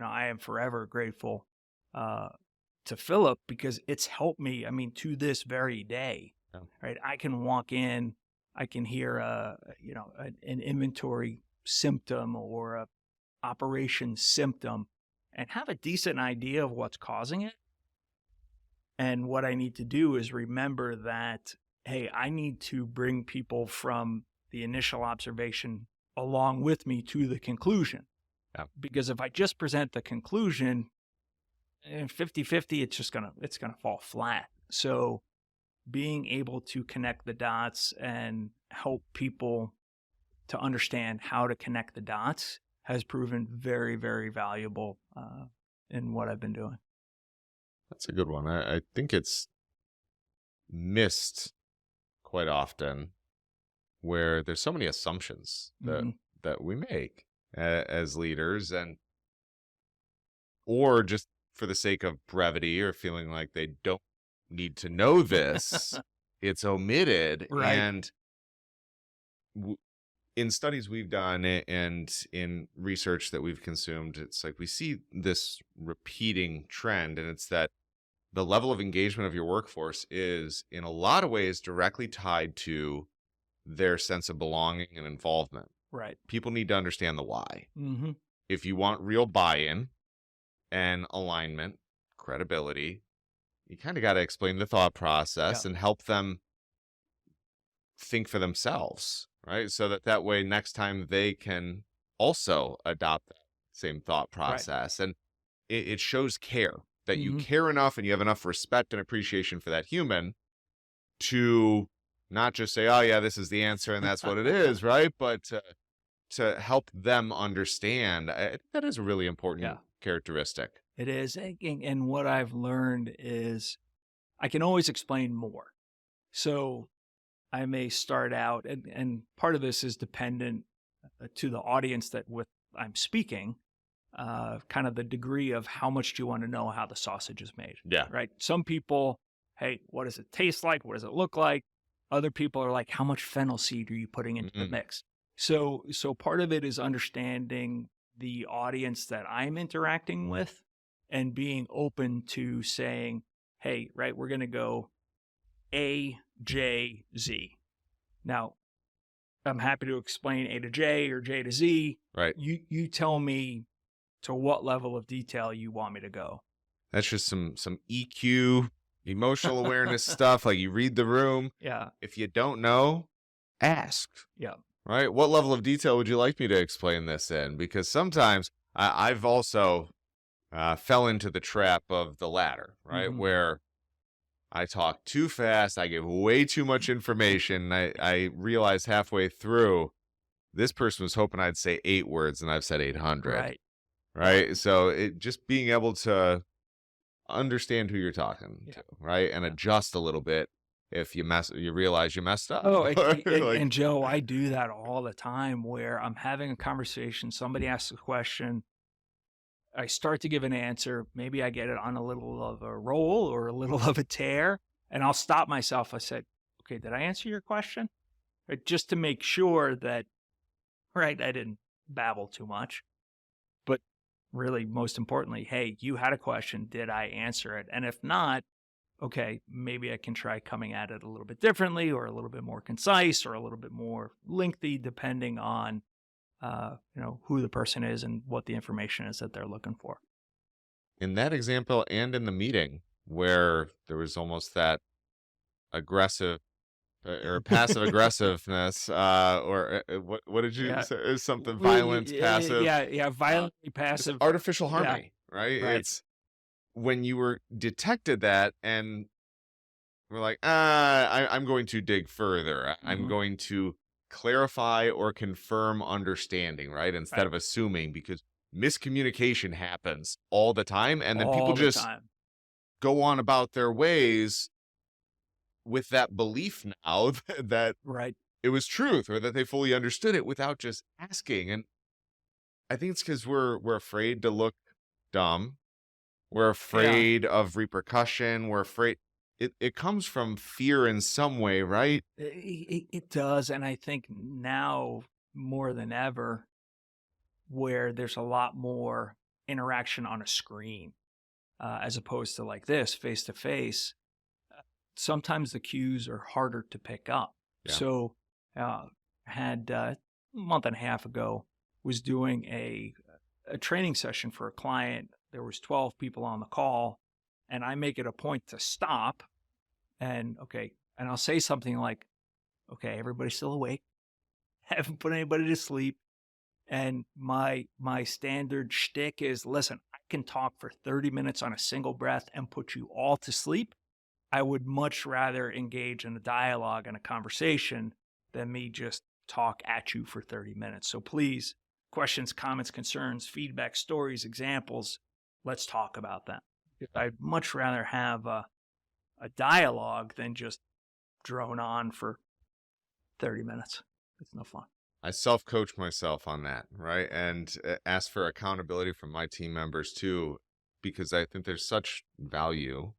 I am forever grateful to Philip, because it's helped me, to this very day, right? I can walk in, I can hear an inventory symptom or a operation symptom and have a decent idea of what's causing it. And what I need to do is remember that, hey, I need to bring people from the initial observation along with me to the conclusion. Yeah. Because if I just present the conclusion, 50-50, it's going to fall flat. So being able to connect the dots and help people to understand how to connect the dots has proven very, very valuable in what I've been doing. That's a good one. I think it's missed quite often, where there's so many assumptions that we make as leaders, or just for the sake of brevity or feeling like they don't need to know this, it's omitted. Right. And in studies we've done and in research that we've consumed, it's like we see this repeating trend, and it's that the level of engagement of your workforce is in a lot of ways directly tied to their sense of belonging and involvement. Right. People need to understand the why. Mm-hmm. If you want real buy-in and alignment, credibility, you kind of got to explain the thought process and help them think for themselves, right? So that way next time they can also adopt that same thought process. And it shows care, that you care enough and you have enough respect and appreciation for that human to not just say, oh yeah, this is the answer and that's what it is, right? But to help them understand. I think that is a really important characteristic. It is. And what I've learned is I can always explain more. So I may start out, and part of this is dependent to the audience that with I'm speaking, kind of the degree of how much do you want to know how the sausage is made. Yeah. Right. Some people, hey, what does it taste like? What does it look like? Other people are like, how much fennel seed are you putting into the mix? So part of it is understanding the audience that I'm interacting with and being open to saying, hey, right, we're going to go A, J, Z. Now, I'm happy to explain A to J or J to Z. Right. You tell me to what level of detail you want me to go. That's just some EQ, emotional awareness stuff. Like you read the room. Yeah. If you don't know, ask. Yeah. Right. What level of detail would you like me to explain this in? Because sometimes I've also fell into the trap of the latter, right? Where I talk too fast. I give way too much information. I realize halfway through, this person was hoping I'd say 8 words and I've said 800. Right. So it just being able to understand who you're talking to, right? And adjust a little bit if you realize you messed up. Oh, and Joe, I do that all the time where I'm having a conversation, somebody asks a question, I start to give an answer, maybe I get it on a little of a roll or a little of a tear, and I'll stop myself. I said, okay, did I answer your question? Right, just to make sure that, right, I didn't babble too much. But really, most importantly, hey, you had a question, did I answer it? And if not, okay, maybe I can try coming at it a little bit differently or a little bit more concise or a little bit more lengthy, depending on, who the person is and what the information is that they're looking for. In that example and in the meeting where there was almost that aggressive or passive aggressiveness, or what did you say? Something violent, passive. Yeah, violently passive. Artificial harmony, right? It's when you were detected that and we're like, I'm going to dig further. I'm going to clarify or confirm understanding, right? Instead of assuming, because miscommunication happens all the time. And then people just go on about their ways with that belief now that it was truth or that they fully understood it without just asking. And I think it's because we're afraid to look dumb. We're afraid of repercussion. We're afraid. It comes from fear in some way, right? It does. And I think now more than ever, where there's a lot more interaction on a screen as opposed to like this, face to face, sometimes the cues are harder to pick up. Yeah. So had a month and a half ago, was doing a training session for a client. There was 12 people on the call, and I make it a point to stop and I'll say something like, okay, everybody's still awake. Haven't put anybody to sleep. And my standard shtick is, listen, I can talk for 30 minutes on a single breath and put you all to sleep. I would much rather engage in a dialogue and a conversation than me just talk at you for 30 minutes. So please, questions, comments, concerns, feedback, stories, examples, let's talk about that. I'd much rather have a dialogue than just drone on for 30 minutes. It's no fun. I self-coach myself on that, right? And ask for accountability from my team members too, because I think there's such value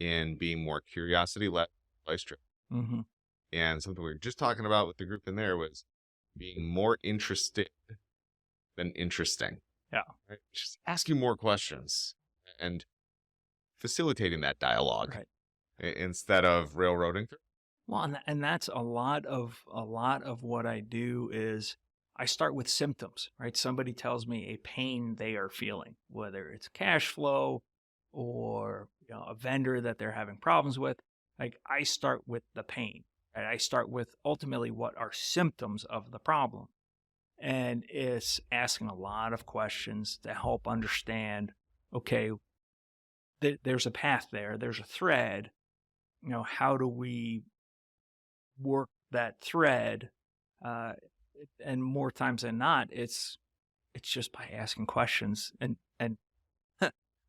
in being more curiosity-led, advice-driven. And something we were just talking about with the group in there was being more interested than interesting. Yeah. Right? Just asking more questions and facilitating that dialogue Right. instead of railroading through. Well, and that's a lot of what I do is I start with symptoms, right? Somebody tells me a pain they are feeling, whether it's cash flow or a vendor that they're having problems with. Like I start with the pain. Right? I start with ultimately what are symptoms of the problem. And it's asking a lot of questions to help understand, okay, there's a path there, there's a thread. How do we work that thread? Uh, and more times than not, it's just by asking questions. And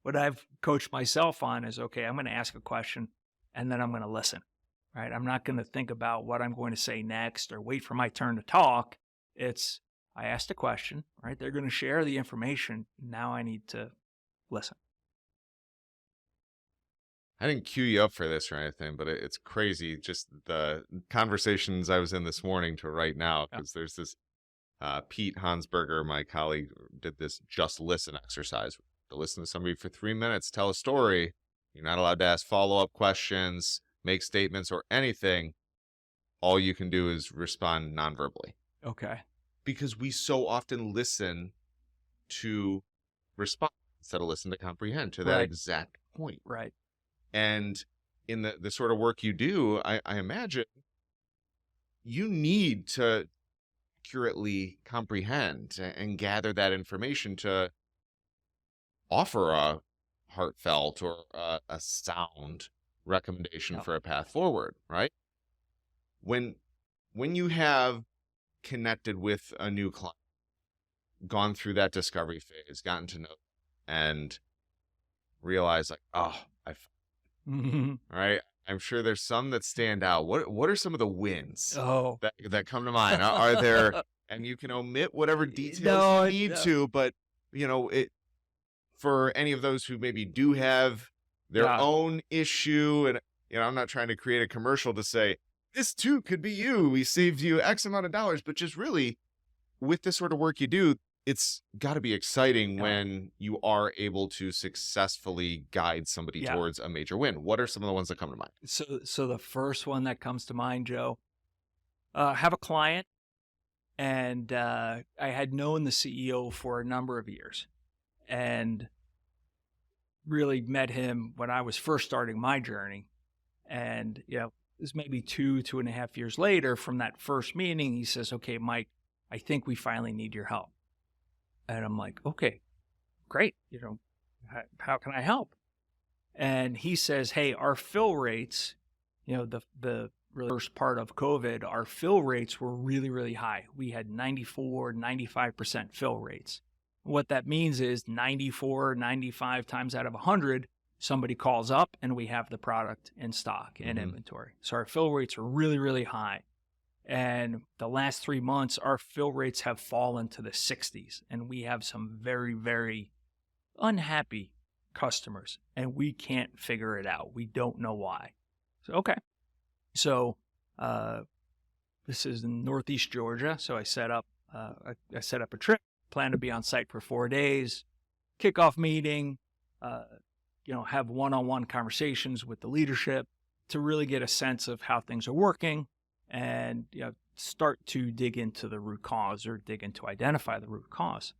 what I've coached myself on is, okay, I'm going to ask a question and then I'm going to listen, right? I'm not going to think about what I'm going to say next or wait for my turn to talk. It's, I asked a question, right? They're going to share the information. Now I need to listen. I didn't cue you up for this or anything, but it's crazy just the conversations I was in this morning to right now, Yeah. because there's this Pete Hansberger, my colleague, did this just listen exercise. To listen to somebody for 3 minutes, tell a story. You're not allowed to ask follow-up questions, make statements, or anything. All you can do is respond nonverbally. Okay. Because we so often listen to respond instead of listen to comprehend to that Right. exact point. Right. And in the sort of work you do, I imagine you need to accurately comprehend and gather that information to offer a heartfelt or a sound recommendation Yep. for a path forward, right? When you have connected with a new client, gone through that discovery phase, gotten to know, and realized like, oh, Mm-hmm. right? I'm sure there's some that stand out. What are some of the wins Oh. that come to mind? Are there, and you can omit whatever details No, you need to, but it for any of those who maybe do have their yeah. own issue, and I'm not trying to create a commercial to say this too could be you. We saved you X amount of dollars, but just really with this sort of work you do, it's got to be exciting Yeah. when you are able to successfully guide somebody Yeah. towards a major win. What are some of the ones that come to mind? So the first one that comes to mind, Joe, have a client, and I had known the CEO for a number of years, and really met him when I was first starting my journey. And this maybe 2.5 years later from that first meeting, he says, "Okay, Mike, I think we finally need your help." And I'm like, "Okay, great. How can I help?" And he says, "Hey, our fill rates, the really first part of COVID, our fill rates were really, really high. We had 94, 95% fill rates. What that means is 94, 95 times out of 100, somebody calls up and we have the product in stock and inventory. So our fill rates are really, really high. And the last 3 months, our fill rates have fallen to the 60s. And we have some very, very unhappy customers, and we can't figure it out. We don't know why." So, okay. So this is in Northeast Georgia. So I set up a trip, plan to be on site for 4 days, kickoff meeting, have one-on-one conversations with the leadership to really get a sense of how things are working and start to dig into the root cause or identify the root cause.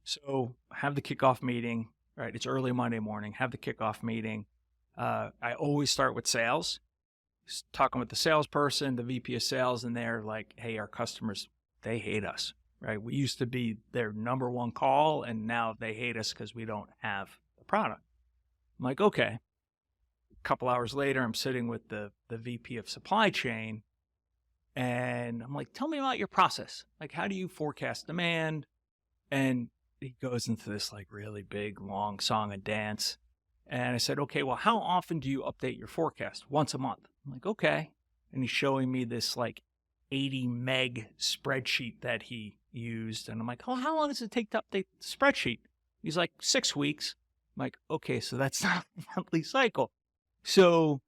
So have the kickoff meeting, right? It's early Monday morning, have the kickoff meeting. I always start with sales, talking with the salesperson, the VP of sales, and they're like, "Hey, our customers, they hate us, right? We used to be their number one call, and now they hate us because we don't have the product." I'm like, "Okay." A couple hours later, I'm sitting with the VP of supply chain, and I'm like, "Tell me about your process. Like, how do you forecast demand?" And he goes into this like really big, long song and dance. And I said, "Okay, well, how often do you update your forecast?" "Once a month." I'm like, "Okay." And he's showing me this like 80 meg spreadsheet that he used. And I'm like, "Oh, how long does it take to update the spreadsheet?" He's like, 6 weeks. I'm like, "Okay, so that's not a monthly cycle." So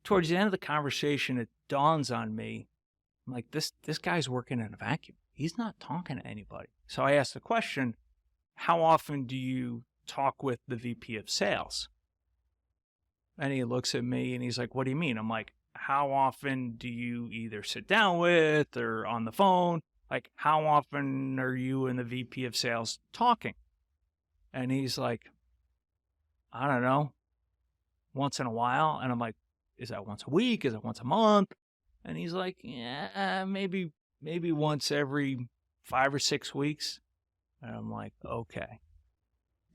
towards the end of the conversation, it dawns on me, I'm like, this guy's working in a vacuum. He's not talking to anybody. So I asked the question, "How often do you talk with the VP of sales?" And he looks at me and he's like, what do you mean? I'm like, how often do you either sit down with or on the phone? Like, how often are you and the VP of sales talking? And he's like, I don't know, once in a while. And I'm like, is that once a week? Is it once a month? And he's like, yeah, maybe once every 5 or 6 weeks. And I'm like, okay.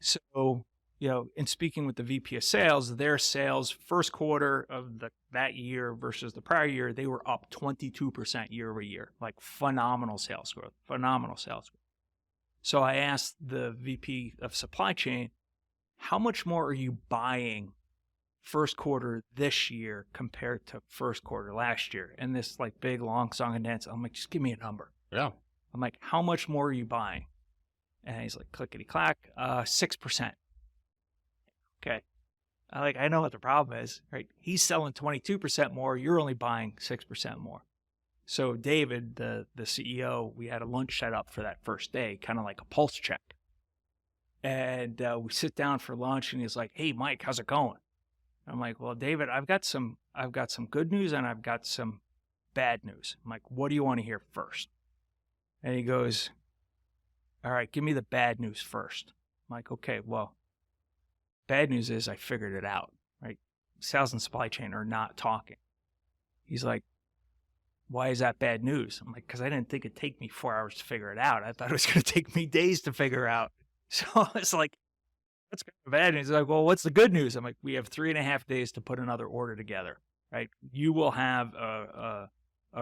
So, in speaking with the VP of sales, their sales first quarter of that year versus the prior year, they were up 22% year over year, like phenomenal sales growth. So I asked the VP of supply chain, how much more are you buying first quarter this year compared to first quarter last year? And this like big long song and dance, I'm like, just give me a number. Yeah. I'm like, how much more are you buying? And he's like, clickety clack, 6%. Okay. I know what the problem is, right? He's selling 22% more. You're only buying 6% more. So David, the CEO, we had a lunch set up for that first day, kind of like a pulse check. And we sit down for lunch and he's like, hey, Mike, how's it going? I'm like, well, David, I've got some good news and I've got some bad news. I'm like, what do you want to hear first? And he goes, all right, give me the bad news first. I'm like, okay, well, bad news is I figured it out, right? Sales and supply chain are not talking. He's like, why is that bad news? I'm like, because I didn't think it'd take me 4 hours to figure it out. I thought it was going to take me days to figure out. So it's like, that's kind of bad news. He's like, well, what's the good news? I'm like, we have 3.5 days to put another order together, right? You will have a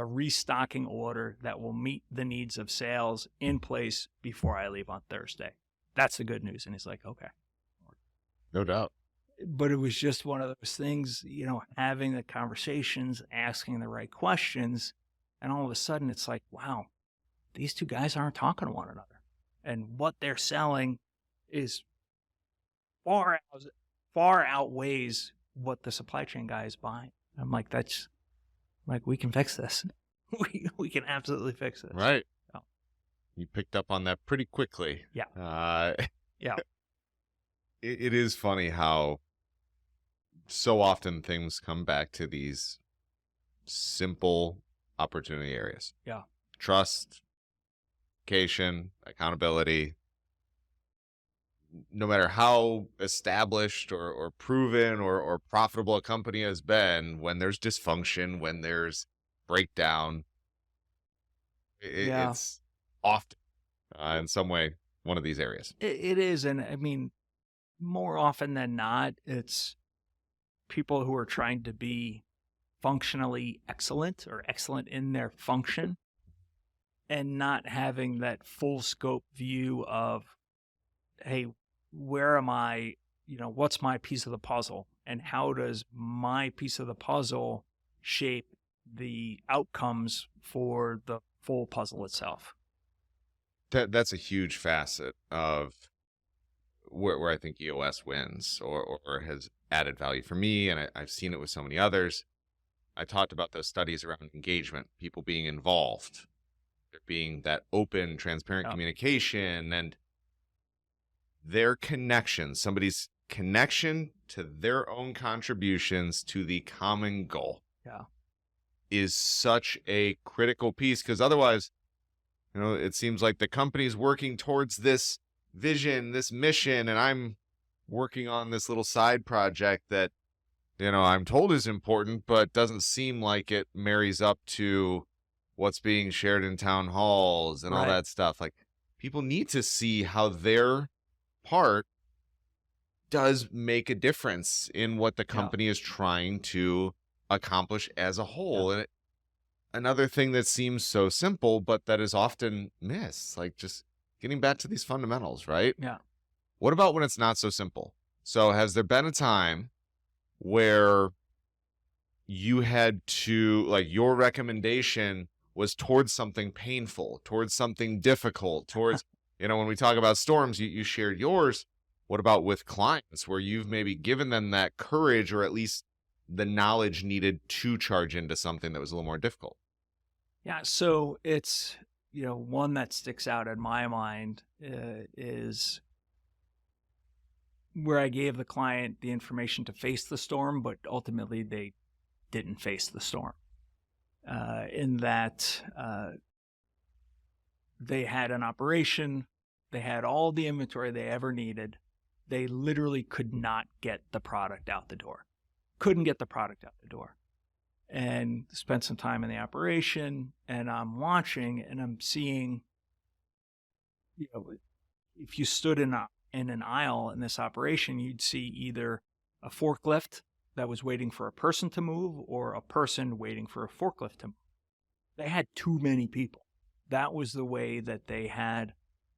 restocking order that will meet the needs of sales in place before I leave on Thursday. That's the good news. And he's like, okay. No doubt. But it was just one of those things, having the conversations, asking the right questions. And all of a sudden it's like, wow, these two guys aren't talking to one another. And what they're selling is far outweighs what the supply chain guy is buying. I'm like, we can fix this. we can absolutely fix this. Right. Oh. You picked up on that pretty quickly. Yeah. Yeah. It is funny how so often things come back to these simple opportunity areas. Yeah. Trust, communication, accountability. No matter how established or proven or profitable a company has been, when there's dysfunction, when there's breakdown, it's often in some way one of these areas. It is. And I mean, more often than not, it's people who are trying to be functionally excellent or excellent in their function and not having that full scope view of, hey, where am I, what's my piece of the puzzle and how does my piece of the puzzle shape the outcomes for the full puzzle itself? That's a huge facet of where I think EOS wins or has added value for me. And I've seen it with so many others. I talked about those studies around engagement, people being involved, there being that open, transparent communication and their connection, somebody's connection to their own contributions to the common goal is such a critical piece. Because otherwise, it seems like the company's working towards this vision, this mission, and I'm working on this little side project that, I'm told is important, but doesn't seem like it marries up to what's being shared in town halls and all that stuff. Like, people need to see how their part does make a difference in what the company is trying to accomplish as a whole. And another thing that seems so simple, but that is often missed, like just getting back to these fundamentals, right? Yeah. What about when it's not so simple? So has there been a time where you had to, like, your recommendation was towards something painful, towards something difficult, towards, when we talk about storms, you shared yours. What about with clients where you've maybe given them that courage or at least the knowledge needed to charge into something that was a little more difficult? Yeah. So it's, one that sticks out in my mind is where I gave the client the information to face the storm, but ultimately they didn't face the storm. In that they had an operation, they had all the inventory they ever needed. They literally could not get the product out the door. Couldn't get the product out the door. And spent some time in the operation, and I'm watching and I'm seeing, if you stood in an aisle in this operation, you'd see either a forklift that was waiting for a person to move or a person waiting for a forklift to move. They had too many people. That was the way that they had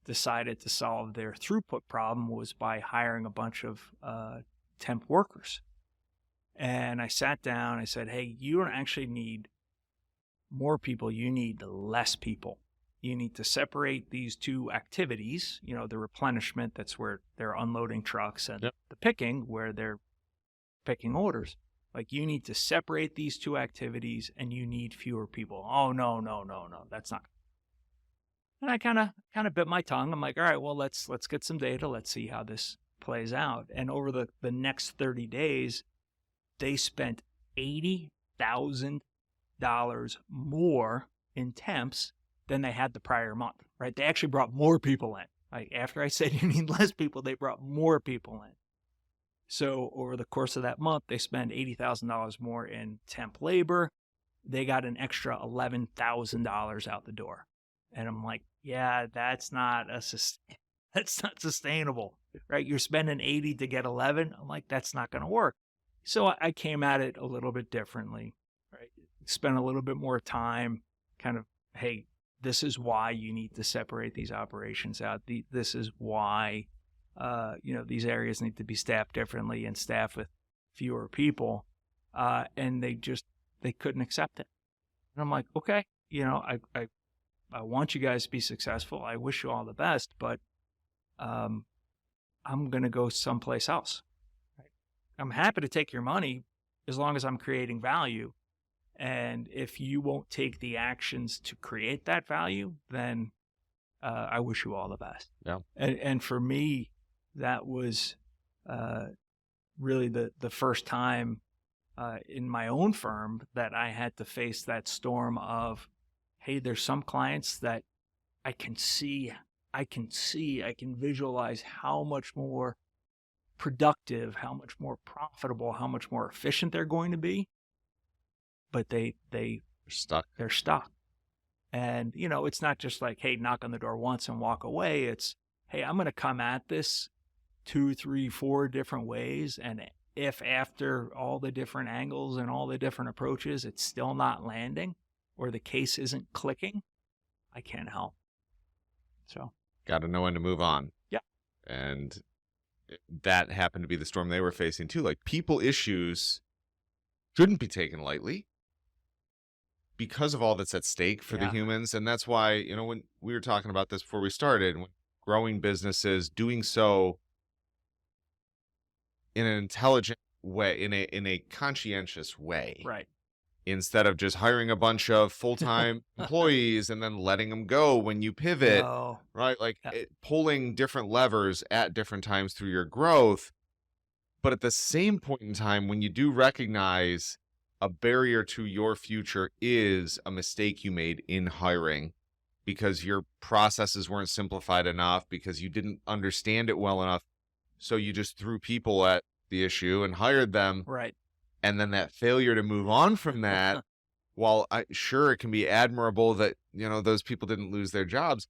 decided to solve their throughput problem, was by hiring a bunch of temp workers. And I sat down, I said, hey, you don't actually need more people, you need less people. You need to separate these two activities, the replenishment, that's where they're unloading trucks, and the picking, where they're picking orders. Like, you need to separate these two activities and you need fewer people. Oh, no, that's not. And I kind of bit my tongue. I'm like, all right, well, let's get some data. Let's see how this plays out. And over the next 30 days, they spent $80,000 more in temps than they had the prior month, right? They actually brought more people in. Like, after I said you need less people, they brought more people in. So over the course of that month, they spent $80,000 more in temp labor. They got an extra $11,000 out the door. And I'm like, yeah, that's not sustainable, right? You're spending 80 to get 11. I'm like, that's not going to work. So I came at it a little bit differently, right? Spent a little bit more time kind of, hey, this is why you need to separate these operations out. This is why, these areas need to be staffed differently and staffed with fewer people. And they couldn't accept it. And I'm like, okay, I want you guys to be successful. I wish you all the best, but I'm going to go someplace else. Right? I'm happy to take your money as long as I'm creating value. And if you won't take the actions to create that value, then I wish you all the best. Yeah. And for me, that was really the first time in my own firm that I had to face that storm of, hey, there's some clients that I can visualize how much more productive, how much more profitable, how much more efficient they're going to be. But they're stuck. They're stuck. And, it's not just like, hey, knock on the door once and walk away. It's, hey, I'm going to come at this 2, 3, 4 different ways. And if after all the different angles and all the different approaches, it's still not landing, or the case isn't clicking, I can't help. So. Got to know when to move on. Yeah. And that happened to be the storm they were facing too. Like, people issues shouldn't be taken lightly because of all that's at stake for the humans. And that's why, when we were talking about this before we started, when growing businesses, doing so in an intelligent way, in a conscientious way. Right. Instead of just hiring a bunch of full-time employees and then letting them go when you pivot, right? Like, pulling different levers at different times through your growth. But at the same point in time, when you do recognize a barrier to your future is a mistake you made in hiring because your processes weren't simplified enough, because you didn't understand it well enough, so you just threw people at the issue and hired them. Right. And then that failure to move on from that, while sure, it can be admirable that, those people didn't lose their jobs,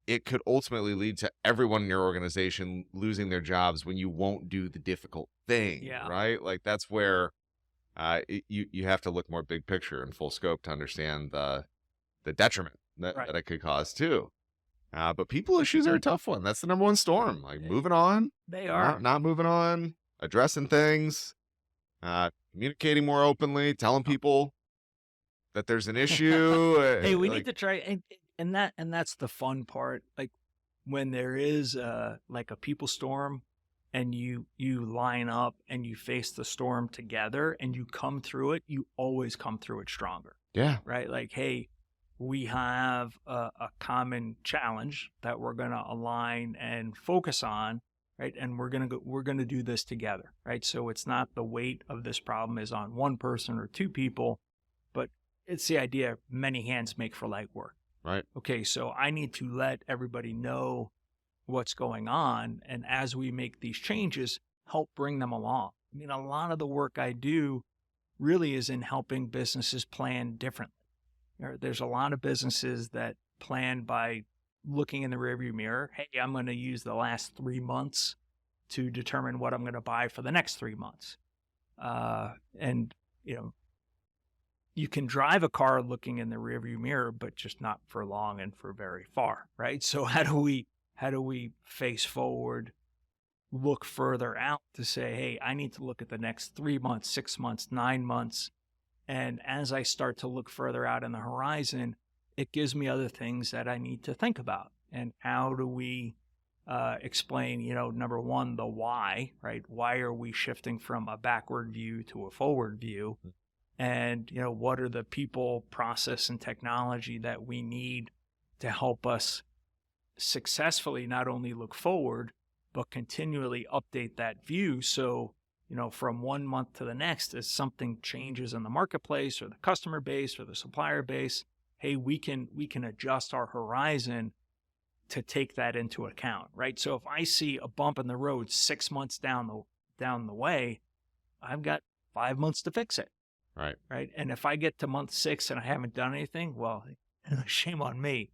it could ultimately lead to everyone in your organization losing their jobs when you won't do the difficult thing, right? Like, that's where you have to look more big picture and full scope to understand the detriment that it could cause too. But people issues are a tough one. That's the number one storm. Like, moving on. They are. Not moving on, addressing things. Communicating more openly, telling people that there's an issue. Hey, we need to try, and that's the fun part. Like, when there is like a people storm, and you line up and you face the storm together and you come through it, you always come through it stronger. Yeah. Right. Like, hey, we have a common challenge that we're going to align and focus on. right? And we're going to do this together, right? So it's not the weight of this problem is on one person or two people, but it's the idea many hands make for light work. Right. Okay, so I need to let everybody know what's going on, and as we make these changes, help bring them along. I mean, a lot of the work I do really is in helping businesses plan differently. There's a lot of businesses that plan by looking in the rearview mirror. Hey, I'm going to use the last 3 months to determine what I'm going to buy for the next 3 months. And, you can drive a car looking in the rearview mirror, but just not for long and for very far, right? So how do we face forward, look further out to say, hey, I need to look at the next 3 months, 6 months, 9 months. And as I start to look further out in the horizon, it gives me other things that I need to think about. And how do we explain, number one, the why, right? Why are we shifting from a backward view to a forward view? And, what are the people, process, and technology that we need to help us successfully not only look forward, but continually update that view. So, from 1 month to the next, as something changes in the marketplace or the customer base or the supplier base, hey, we can adjust our horizon to take that into account, right? So if I see a bump in the road 6 months down the way, I've got 5 months to fix it. Right. Right. And if I get to month 6 and I haven't done anything, well, shame on me.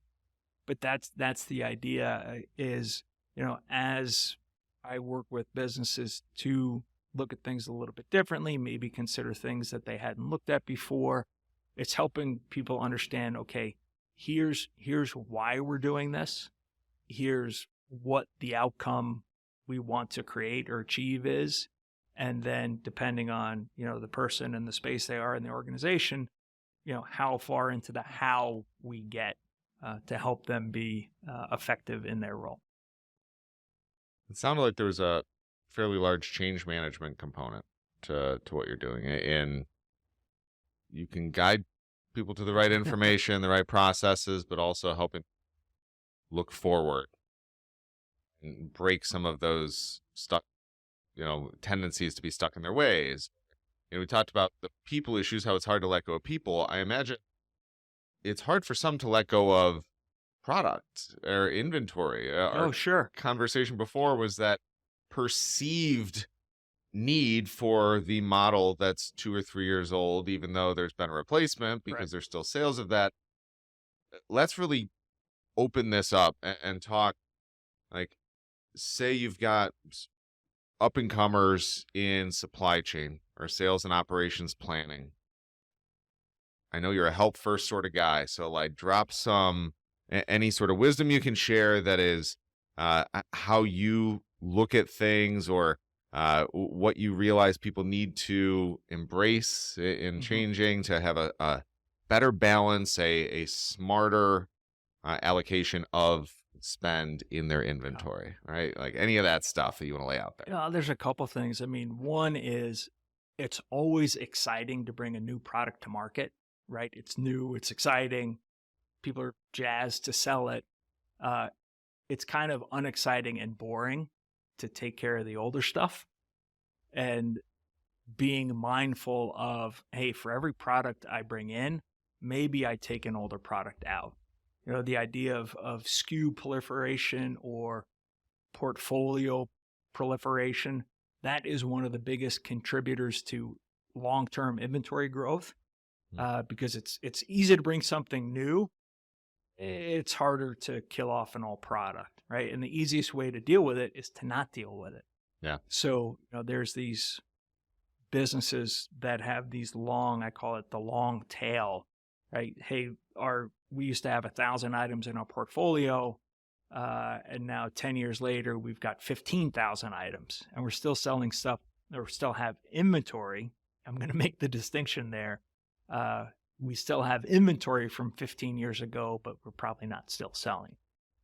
But that's the idea is, as I work with businesses to look at things a little bit differently, maybe consider things that they hadn't looked at before, it's helping people understand, okay, here's why we're doing this. Here's what the outcome we want to create or achieve is. And then depending on, the person and the space they are in the organization, how far into the how we get to help them be effective in their role. It sounded like there was a fairly large change management component to what you're doing. And you can guide people to the right information, the right processes, but also helping look forward and break some of those stuck, tendencies to be stuck in their ways. We talked about the people issues, how it's hard to let go of people. I imagine it's hard for some to let go of product or inventory. Our Sure. conversation before was that perceived need for the model that's 2 or 3 years old, even though there's been a replacement because Right. there's still sales of that. Let's really open this up and talk, like, say you've got up and comers in supply chain or sales and operations planning. I know you're a help first sort of guy, so like drop any sort of wisdom you can share that is how you look at things, or what you realize people need to embrace in changing to have a better balance, a smarter allocation of spend in their inventory, right? Like any of that stuff that you want to lay out there. There's a couple things. I mean, one is it's always exciting to bring a new product to market, right? It's new, it's exciting. People are jazzed to sell it. It's kind of unexciting and boring to take care of the older stuff, and being mindful of, hey, for every product I bring in, maybe I take an older product out. The idea of SKU proliferation or portfolio proliferation, that is one of the biggest contributors to long-term inventory growth, because it's easy to bring something new. It's harder to kill off an old product, right? And the easiest way to deal with it is to not deal with it. Yeah. So, there's these businesses that have these long, I call it the long tail, right? Hey, we used to have 1,000 items in our portfolio, and now 10 years later, we've got 15,000 items, and we're still selling stuff, or still have inventory. I'm going to make the distinction there. We still have inventory from 15 years ago, but we're probably not still selling.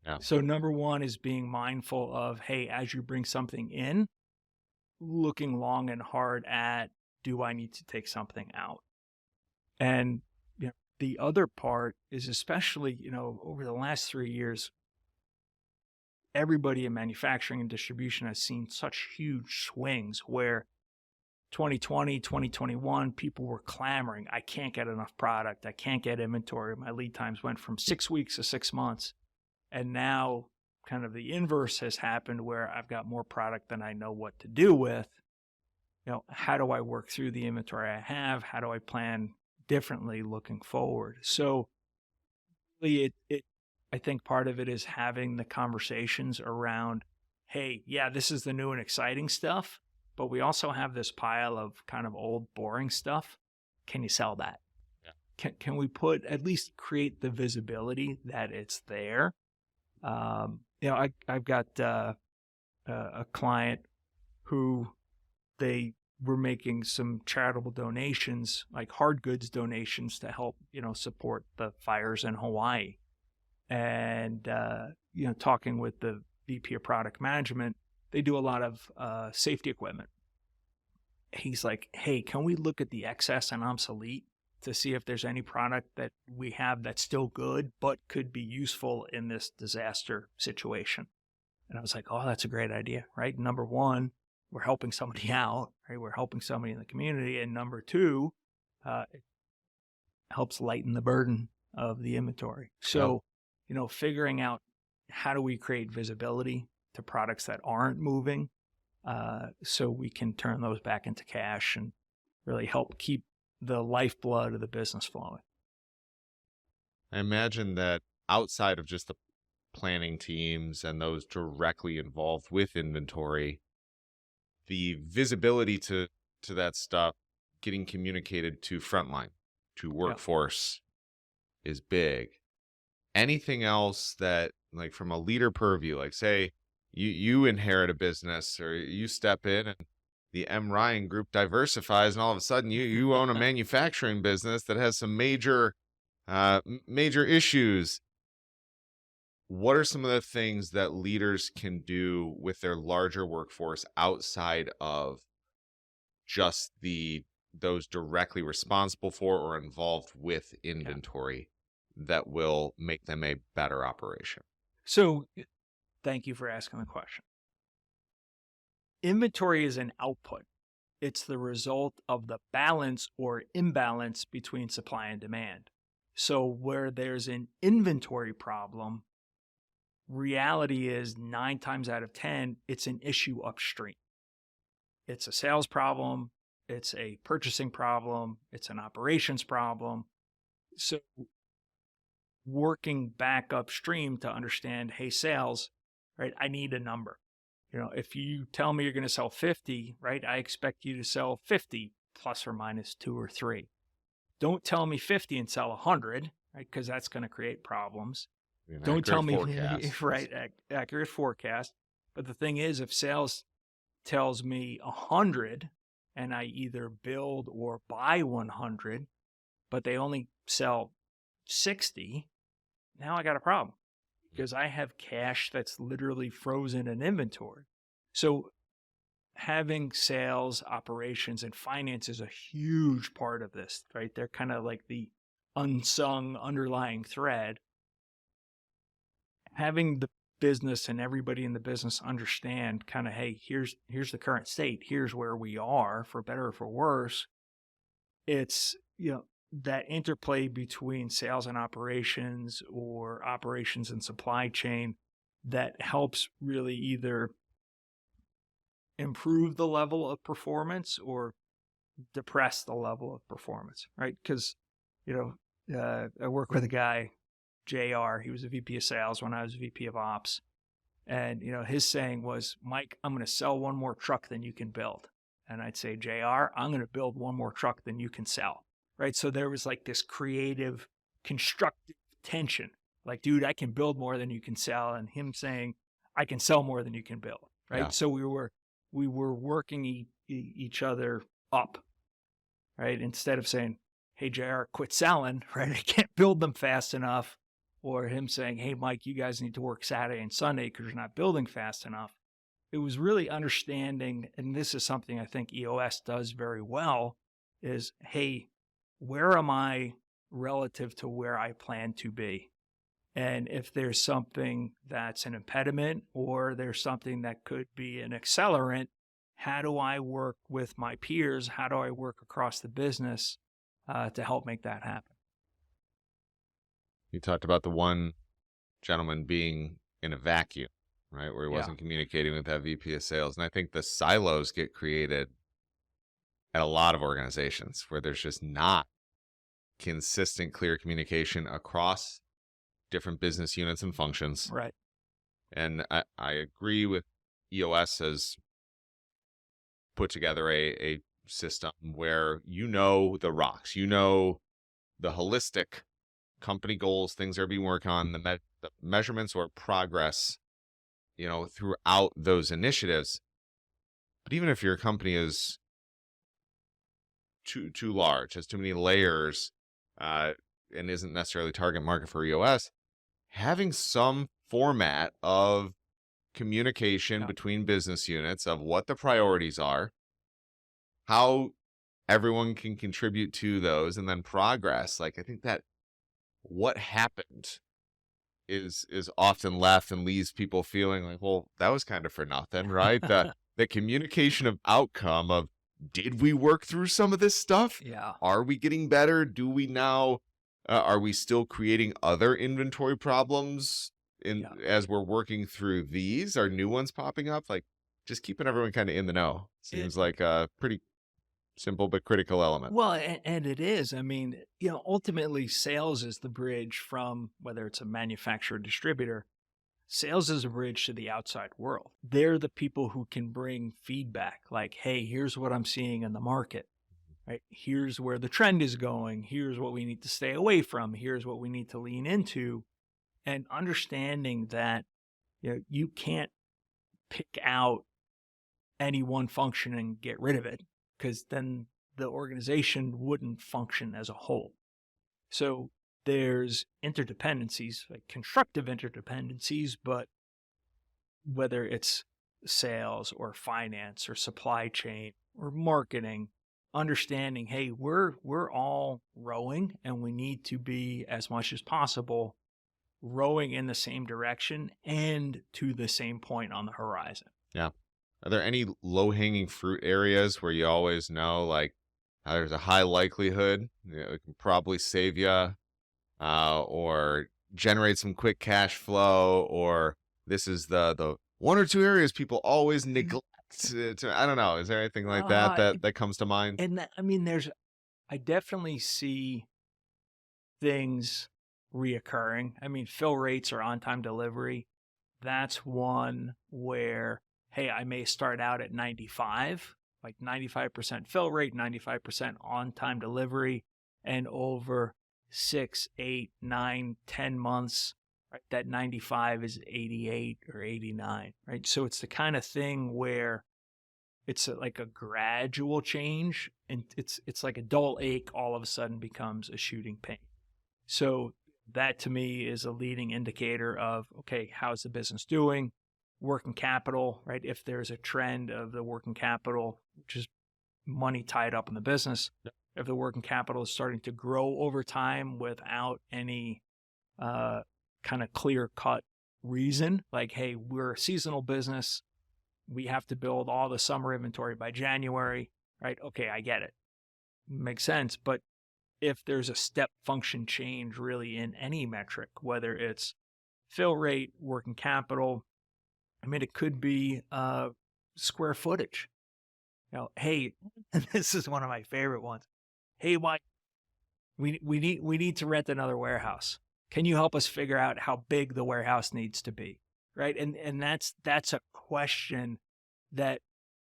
Yeah. So number one is being mindful of, hey, as you bring something in, looking long and hard at, do I need to take something out? And the other part is, especially, over the last 3 years, everybody in manufacturing and distribution has seen such huge swings where 2020, 2021, people were clamoring, I can't get enough product. I can't get inventory. My lead times went from 6 weeks to 6 months. And now kind of the inverse has happened where I've got more product than I know what to do with. How do I work through the inventory I have? How do I plan differently looking forward? So really I think part of it is having the conversations around, hey, yeah, this is the new and exciting stuff, but we also have this pile of kind of old, boring stuff. Can you sell that? Yeah. Can we at least create the visibility that it's there? I've got a client who they were making some charitable donations, like hard goods donations to help, support the fires in Hawaii. And, talking with the VP of product management, they do a lot of safety equipment. He's like, hey, can we look at the excess and obsolete to see if there's any product that we have that's still good, but could be useful in this disaster situation? And I was like, oh, that's a great idea, right? Number one, we're helping somebody out, right? We're helping somebody in the community. And number two, it helps lighten the burden of the inventory. So, figuring out how do we create visibility to products that aren't moving so we can turn those back into cash and really help keep the lifeblood of the business flowing. I imagine that outside of just the planning teams and those directly involved with inventory, the visibility to that stuff getting communicated to frontline, to workforce is big. Anything else that, like from a leader purview, like say you inherit a business or you step in and the M. Ryan group diversifies and all of a sudden you own a manufacturing business that has some major issues. What are some of the things that leaders can do with their larger workforce outside of just those directly responsible for or involved with inventory that will make them a better operation? So thank you for asking the question. Inventory is an output. It's the result of the balance or imbalance between supply and demand. So where there's an inventory problem, reality is 9 times out of 10, it's an issue upstream. It's a sales problem. It's a purchasing problem. It's an operations problem. So working back upstream to understand, hey, sales, right? I need a number. If you tell me you're going to sell 50, right? I expect you to sell 50 plus or minus 2 or 3. Don't tell me 50 and sell 100, right? Because that's going to create problems. Don't tell me, right, accurate forecast. But the thing is, if sales tells me 100 and I either build or buy 100, but they only sell 60, now I got a problem because I have cash that's literally frozen in inventory. So having sales, operations, and finance is a huge part of this, right? They're kind of like the unsung underlying thread. Having the business and everybody in the business understand kind of, hey, here's the current state. Here's where we are, for better or for worse. It's, that interplay between sales and operations or operations and supply chain that helps really either improve the level of performance or depress the level of performance, right? Because, I work with a guy, JR, he was a VP of sales when I was a VP of ops. And, his saying was, Mike, I'm going to sell one more truck than you can build. And I'd say, JR, I'm going to build one more truck than you can sell. Right. So there was like this creative, constructive tension. Like, dude, I can build more than you can sell. And him saying, I can sell more than you can build. Right. Yeah. So we were working each other up. Right. Instead of saying, hey, JR, quit selling. Right. I can't build them fast enough. Or him saying, hey, Mike, you guys need to work Saturday and Sunday because you're not building fast enough. It was really understanding. And this is something I think EOS does very well is, hey, where am I relative to where I plan to be? And if there's something that's an impediment or there's something that could be an accelerant, how do I work with my peers? How do I work across the business to help make that happen? You talked about the one gentleman being in a vacuum, right? Where he Yeah. wasn't communicating with that VP of sales. And I think the silos get created at a lot of organizations where there's just not consistent, clear communication across different business units and functions. Right. And I agree with EOS has put together a system where you know the rocks, you know the holistic company goals, things that are being worked on, the measurements or progress, throughout those initiatives. But even if your company is too large, has too many layers, and isn't necessarily target market for EOS, having some format of communication Yeah. between business units of what the priorities are, how everyone can contribute to those, and then progress. Like, I think that what happened is often left and leaves people feeling like, well, that was kind of for nothing, right? The communication of outcome of, did we work through some of this stuff? Yeah. Are we getting better? Do we now, are we still creating other inventory problems as we're working through these? Are new ones popping up? Like, just keeping everyone kind of in the know seems like a pretty simple but critical element. Well, and it is. I mean, ultimately, sales is the bridge from whether it's a manufacturer or distributor. Sales is a bridge to the outside world. They're the people who can bring feedback like, hey, here's what I'm seeing in the market, right? Here's where the trend is going. Here's what we need to stay away from. Here's what we need to lean into. And understanding that you can't pick out any one function and get rid of it, because then the organization wouldn't function as a whole. So there's interdependencies, like constructive interdependencies, but whether it's sales or finance or supply chain or marketing, understanding, hey, we're all rowing and we need to be, as much as possible, rowing in the same direction and to the same point on the horizon. Yeah. Are there any low-hanging fruit areas where you always know, like, there's a high likelihood it can probably save you, or generate some quick cash flow, or this is the one or two areas people always neglect I don't know. Is there anything like that comes to mind? And I mean, I definitely see things reoccurring. I mean, fill rates or on-time delivery. That's one where, hey, I may start out at 95, like 95% fill rate, 95% on-time delivery, and over 6, 8, 9, 10 months, right, that 95 is 88 or 89, right? So it's the kind of thing where it's like a gradual change, and it's like a dull ache all of a sudden becomes a shooting pain. So that to me is a leading indicator of, okay, how's the business doing? Working capital, right? If there's a trend of the working capital, which is money tied up in the business, if the working capital is starting to grow over time without any kind of clear-cut reason, like, hey, we're a seasonal business, we have to build all the summer inventory by January, right? Okay, I get it. Makes sense. But if there's a step function change really in any metric, whether it's fill rate, working capital, I mean, it could be square footage. Hey, this is one of my favorite ones. Hey, Mike, we need to rent another warehouse. Can you help us figure out how big the warehouse needs to be? Right. And that's a question that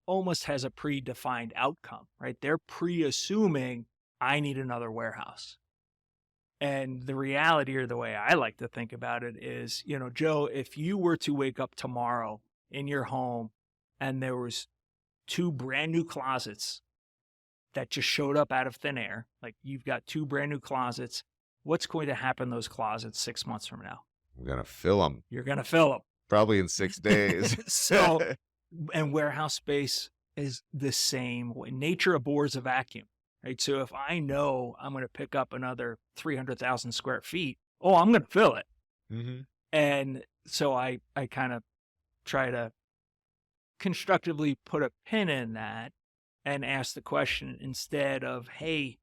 almost has a predefined outcome, right? They're pre-assuming I need another warehouse. And the reality, or the way I like to think about it, is, Joe, if you were to wake up tomorrow in your home and there was 2 brand new closets that just showed up out of thin air, like you've got 2 brand new closets, what's going to happen in those closets 6 months from now? I'm going to fill them. You're going to fill them. Probably in 6 days. So, and warehouse space is the same way. Nature abhors a vacuum, right? So if I know I'm going to pick up another 300,000 square feet, I'm going to fill it. Mm-hmm. And so I kind of try to constructively put a pin in that and ask the question instead of, hey,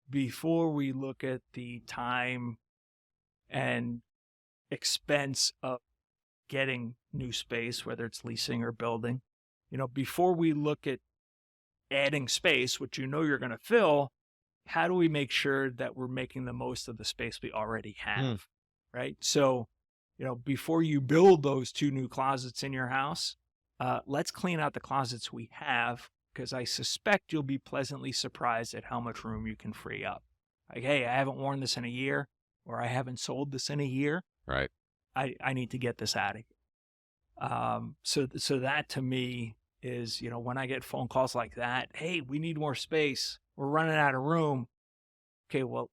before we look at the time and expense of getting new space, whether it's leasing or building, before we look at adding space, which you're going to fill, how do we make sure that we're making the most of the space we already have? Right. So, before you build those 2 new closets in your house, let's clean out the closets we have, because I suspect you'll be pleasantly surprised at how much room you can free up. Like, hey, I haven't worn this in a year, or I haven't sold this in a year. Right. I need to get this out of here. So that to me is, when I get phone calls like that, hey, we need more space, we're running out of room. Okay, well,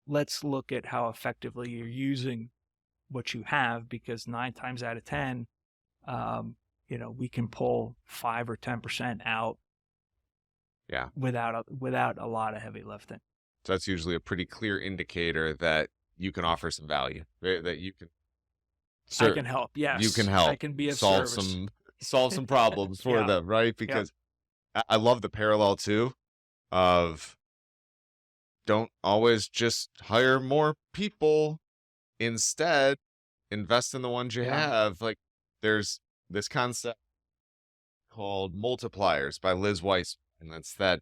let's look at how effectively you're using what you have, because 9 times out of 10, we can pull 5 or 10% out. Yeah. Without a lot of heavy lifting. So that's usually a pretty clear indicator that you can offer some value, right? That you can. I can help. Yes, you can help. I can be of solve service. solve some problems for them, right? Because I love the parallel too of don't always just hire more people. Instead, invest in the ones you have. Like there's this concept called multipliers by Liz Weiss, and that's that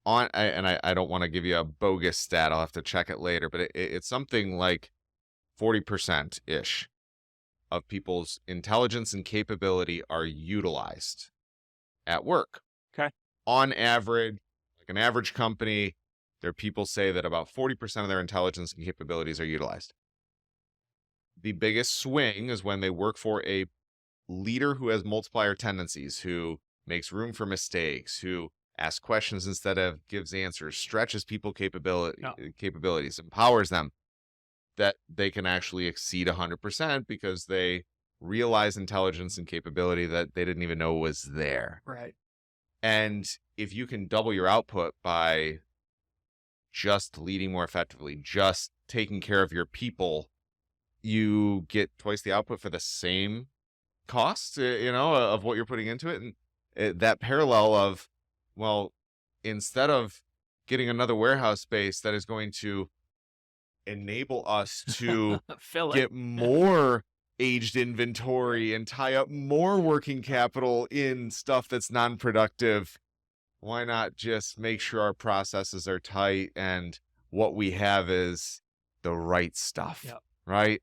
I don't want to give you a bogus stat. I'll have to check it later, but it's something like 40% ish of people's intelligence and capability are utilized at work. Okay. On average, like an average company, their people say that about 40% of their intelligence and capabilities are utilized. The biggest swing is when they work for a leader who has multiplier tendencies, who makes room for mistakes, who asks questions instead of gives answers, stretches people capabilities, empowers them, that they can actually exceed 100% because they realize intelligence and capability that they didn't even know was there. Right. And if you can double your output by just leading more effectively, just taking care of your people, you get twice the output for the same cost, of what you're putting into it. And that parallel of, well, instead of getting another warehouse space that is going to enable us to get more aged inventory and tie up more working capital in stuff that's non-productive, why not just make sure our processes are tight and what we have is the right stuff, right?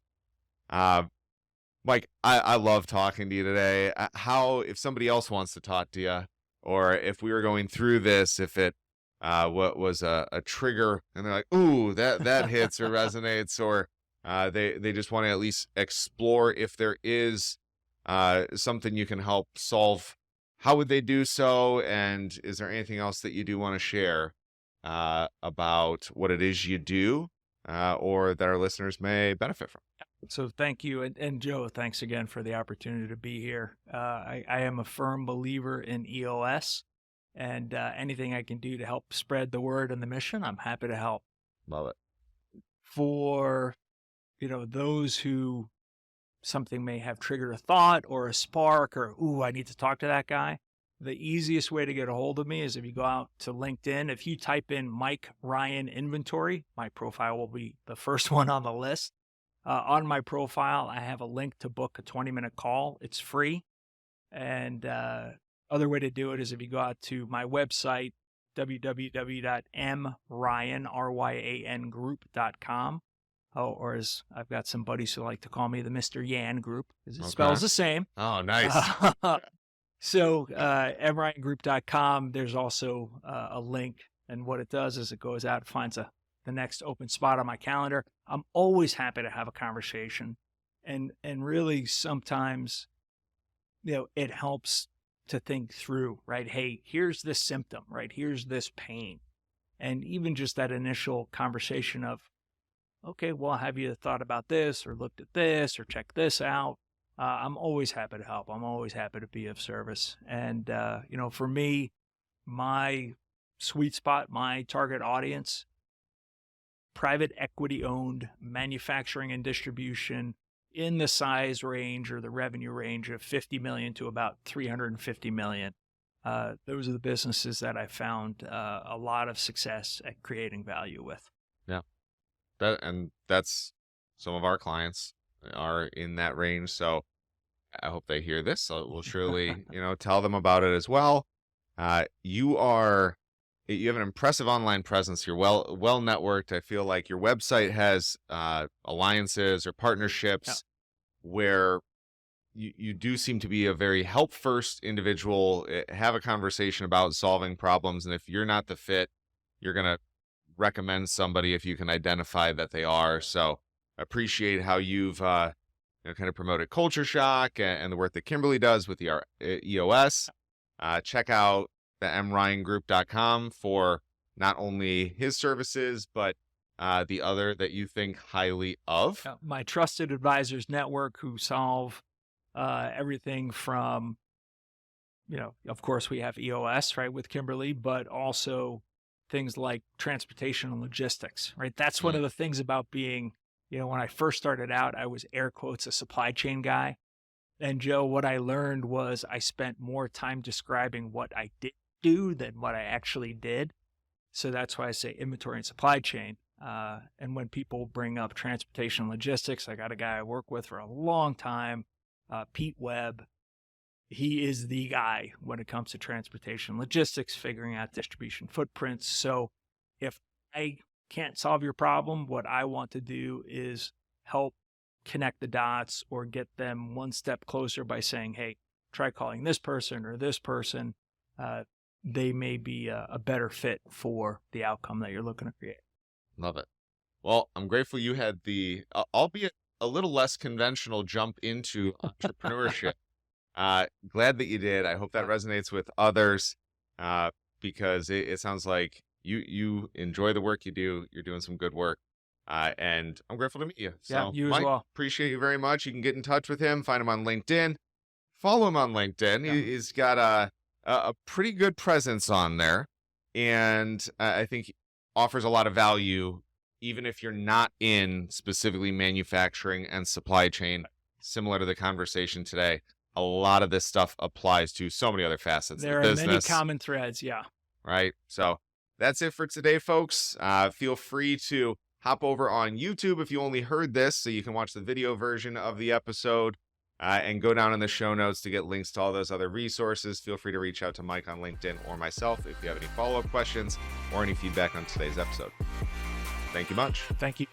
Mike, I love talking to you today. If somebody else wants to talk to you, or if we were going through this, if it what was a trigger and they're like, ooh, that hits or resonates, or they just want to at least explore if there is something you can help solve, how would they do so? And is there anything else that you do want to share about what it is you do or that our listeners may benefit from? So thank you. And Joe, thanks again for the opportunity to be here. I am a firm believer in EOS, and anything I can do to help spread the word and the mission, I'm happy to help. Love it. For, those who something may have triggered a thought or a spark or, ooh, I need to talk to that guy. The easiest way to get a hold of me is if you go out to LinkedIn. If you type in Mike Ryan Inventory, my profile will be the first one on the list. On my profile, I have a link to book a 20-minute call. It's free. And other way to do it is if you go out to my website, www.mryangroup.com. Or as I've got some buddies who like to call me the Mr. Yan Group, because it spells the same. Oh, nice. So mryangroup.com, there's also a link. And what it does is it goes out and finds the next open spot on my calendar. I'm always happy to have a conversation. And really sometimes, it helps to think through, right? Hey, here's this symptom, right? Here's this pain. And even just that initial conversation of, okay, well, have you thought about this or looked at this or checked this out? I'm always happy to help. I'm always happy to be of service. And, for me, my sweet spot, my target audience private equity owned manufacturing and distribution in the size range or the revenue range of 50 million to about 350 million. Those are the businesses that I found a lot of success at creating value with. Yeah. That's some of our clients are in that range. So I hope they hear this. So we'll surely, tell them about it as well. You have an impressive online presence. You're well networked. I feel like your website has alliances or partnerships where you do seem to be a very help first individual. Have a conversation about solving problems, and if you're not the fit, you're gonna recommend somebody if you can identify that they are. So appreciate how you've kind of promoted culture shock and the work that Kimberly does with the EOS. Check out the mryangroup.com for not only his services, but the other that you think highly of. My trusted advisors network, who solve everything from, of course we have EOS, right, with Kimberly, but also things like transportation and logistics, right? That's one of the things about being, when I first started out, I was air quotes a supply chain guy. And Joe, what I learned was I spent more time describing what I did do than what I actually did. So that's why I say inventory and supply chain. And when people bring up transportation and logistics, I got a guy I work with for a long time, Pete Webb. He is the guy when it comes to transportation and logistics, figuring out distribution footprints. So if I can't solve your problem, what I want to do is help connect the dots or get them one step closer by saying, hey, try calling this person or this person. They may be a better fit for the outcome that you're looking to create. Love it. Well, I'm grateful you had the, albeit a little less conventional, jump into entrepreneurship. Glad that you did. I hope that resonates with others because it sounds like you enjoy the work you do. You're doing some good work. And I'm grateful to meet you. So, you Mike, as well. Appreciate you very much. You can get in touch with him, find him on LinkedIn, follow him on LinkedIn. He's got a pretty good presence on there. And I think offers a lot of value, even if you're not in specifically manufacturing and supply chain. Similar to the conversation today, a lot of this stuff applies to so many other facets There of the are business. many common threads, Right? So that's it for today, folks. Feel free to hop over on YouTube if you only heard this, so you can watch the video version of the episode, and go down in the show notes to get links to all those other resources. Feel free to reach out to Mike on LinkedIn or myself if you have any follow-up questions or any feedback on today's episode. Thank you much. Thank you.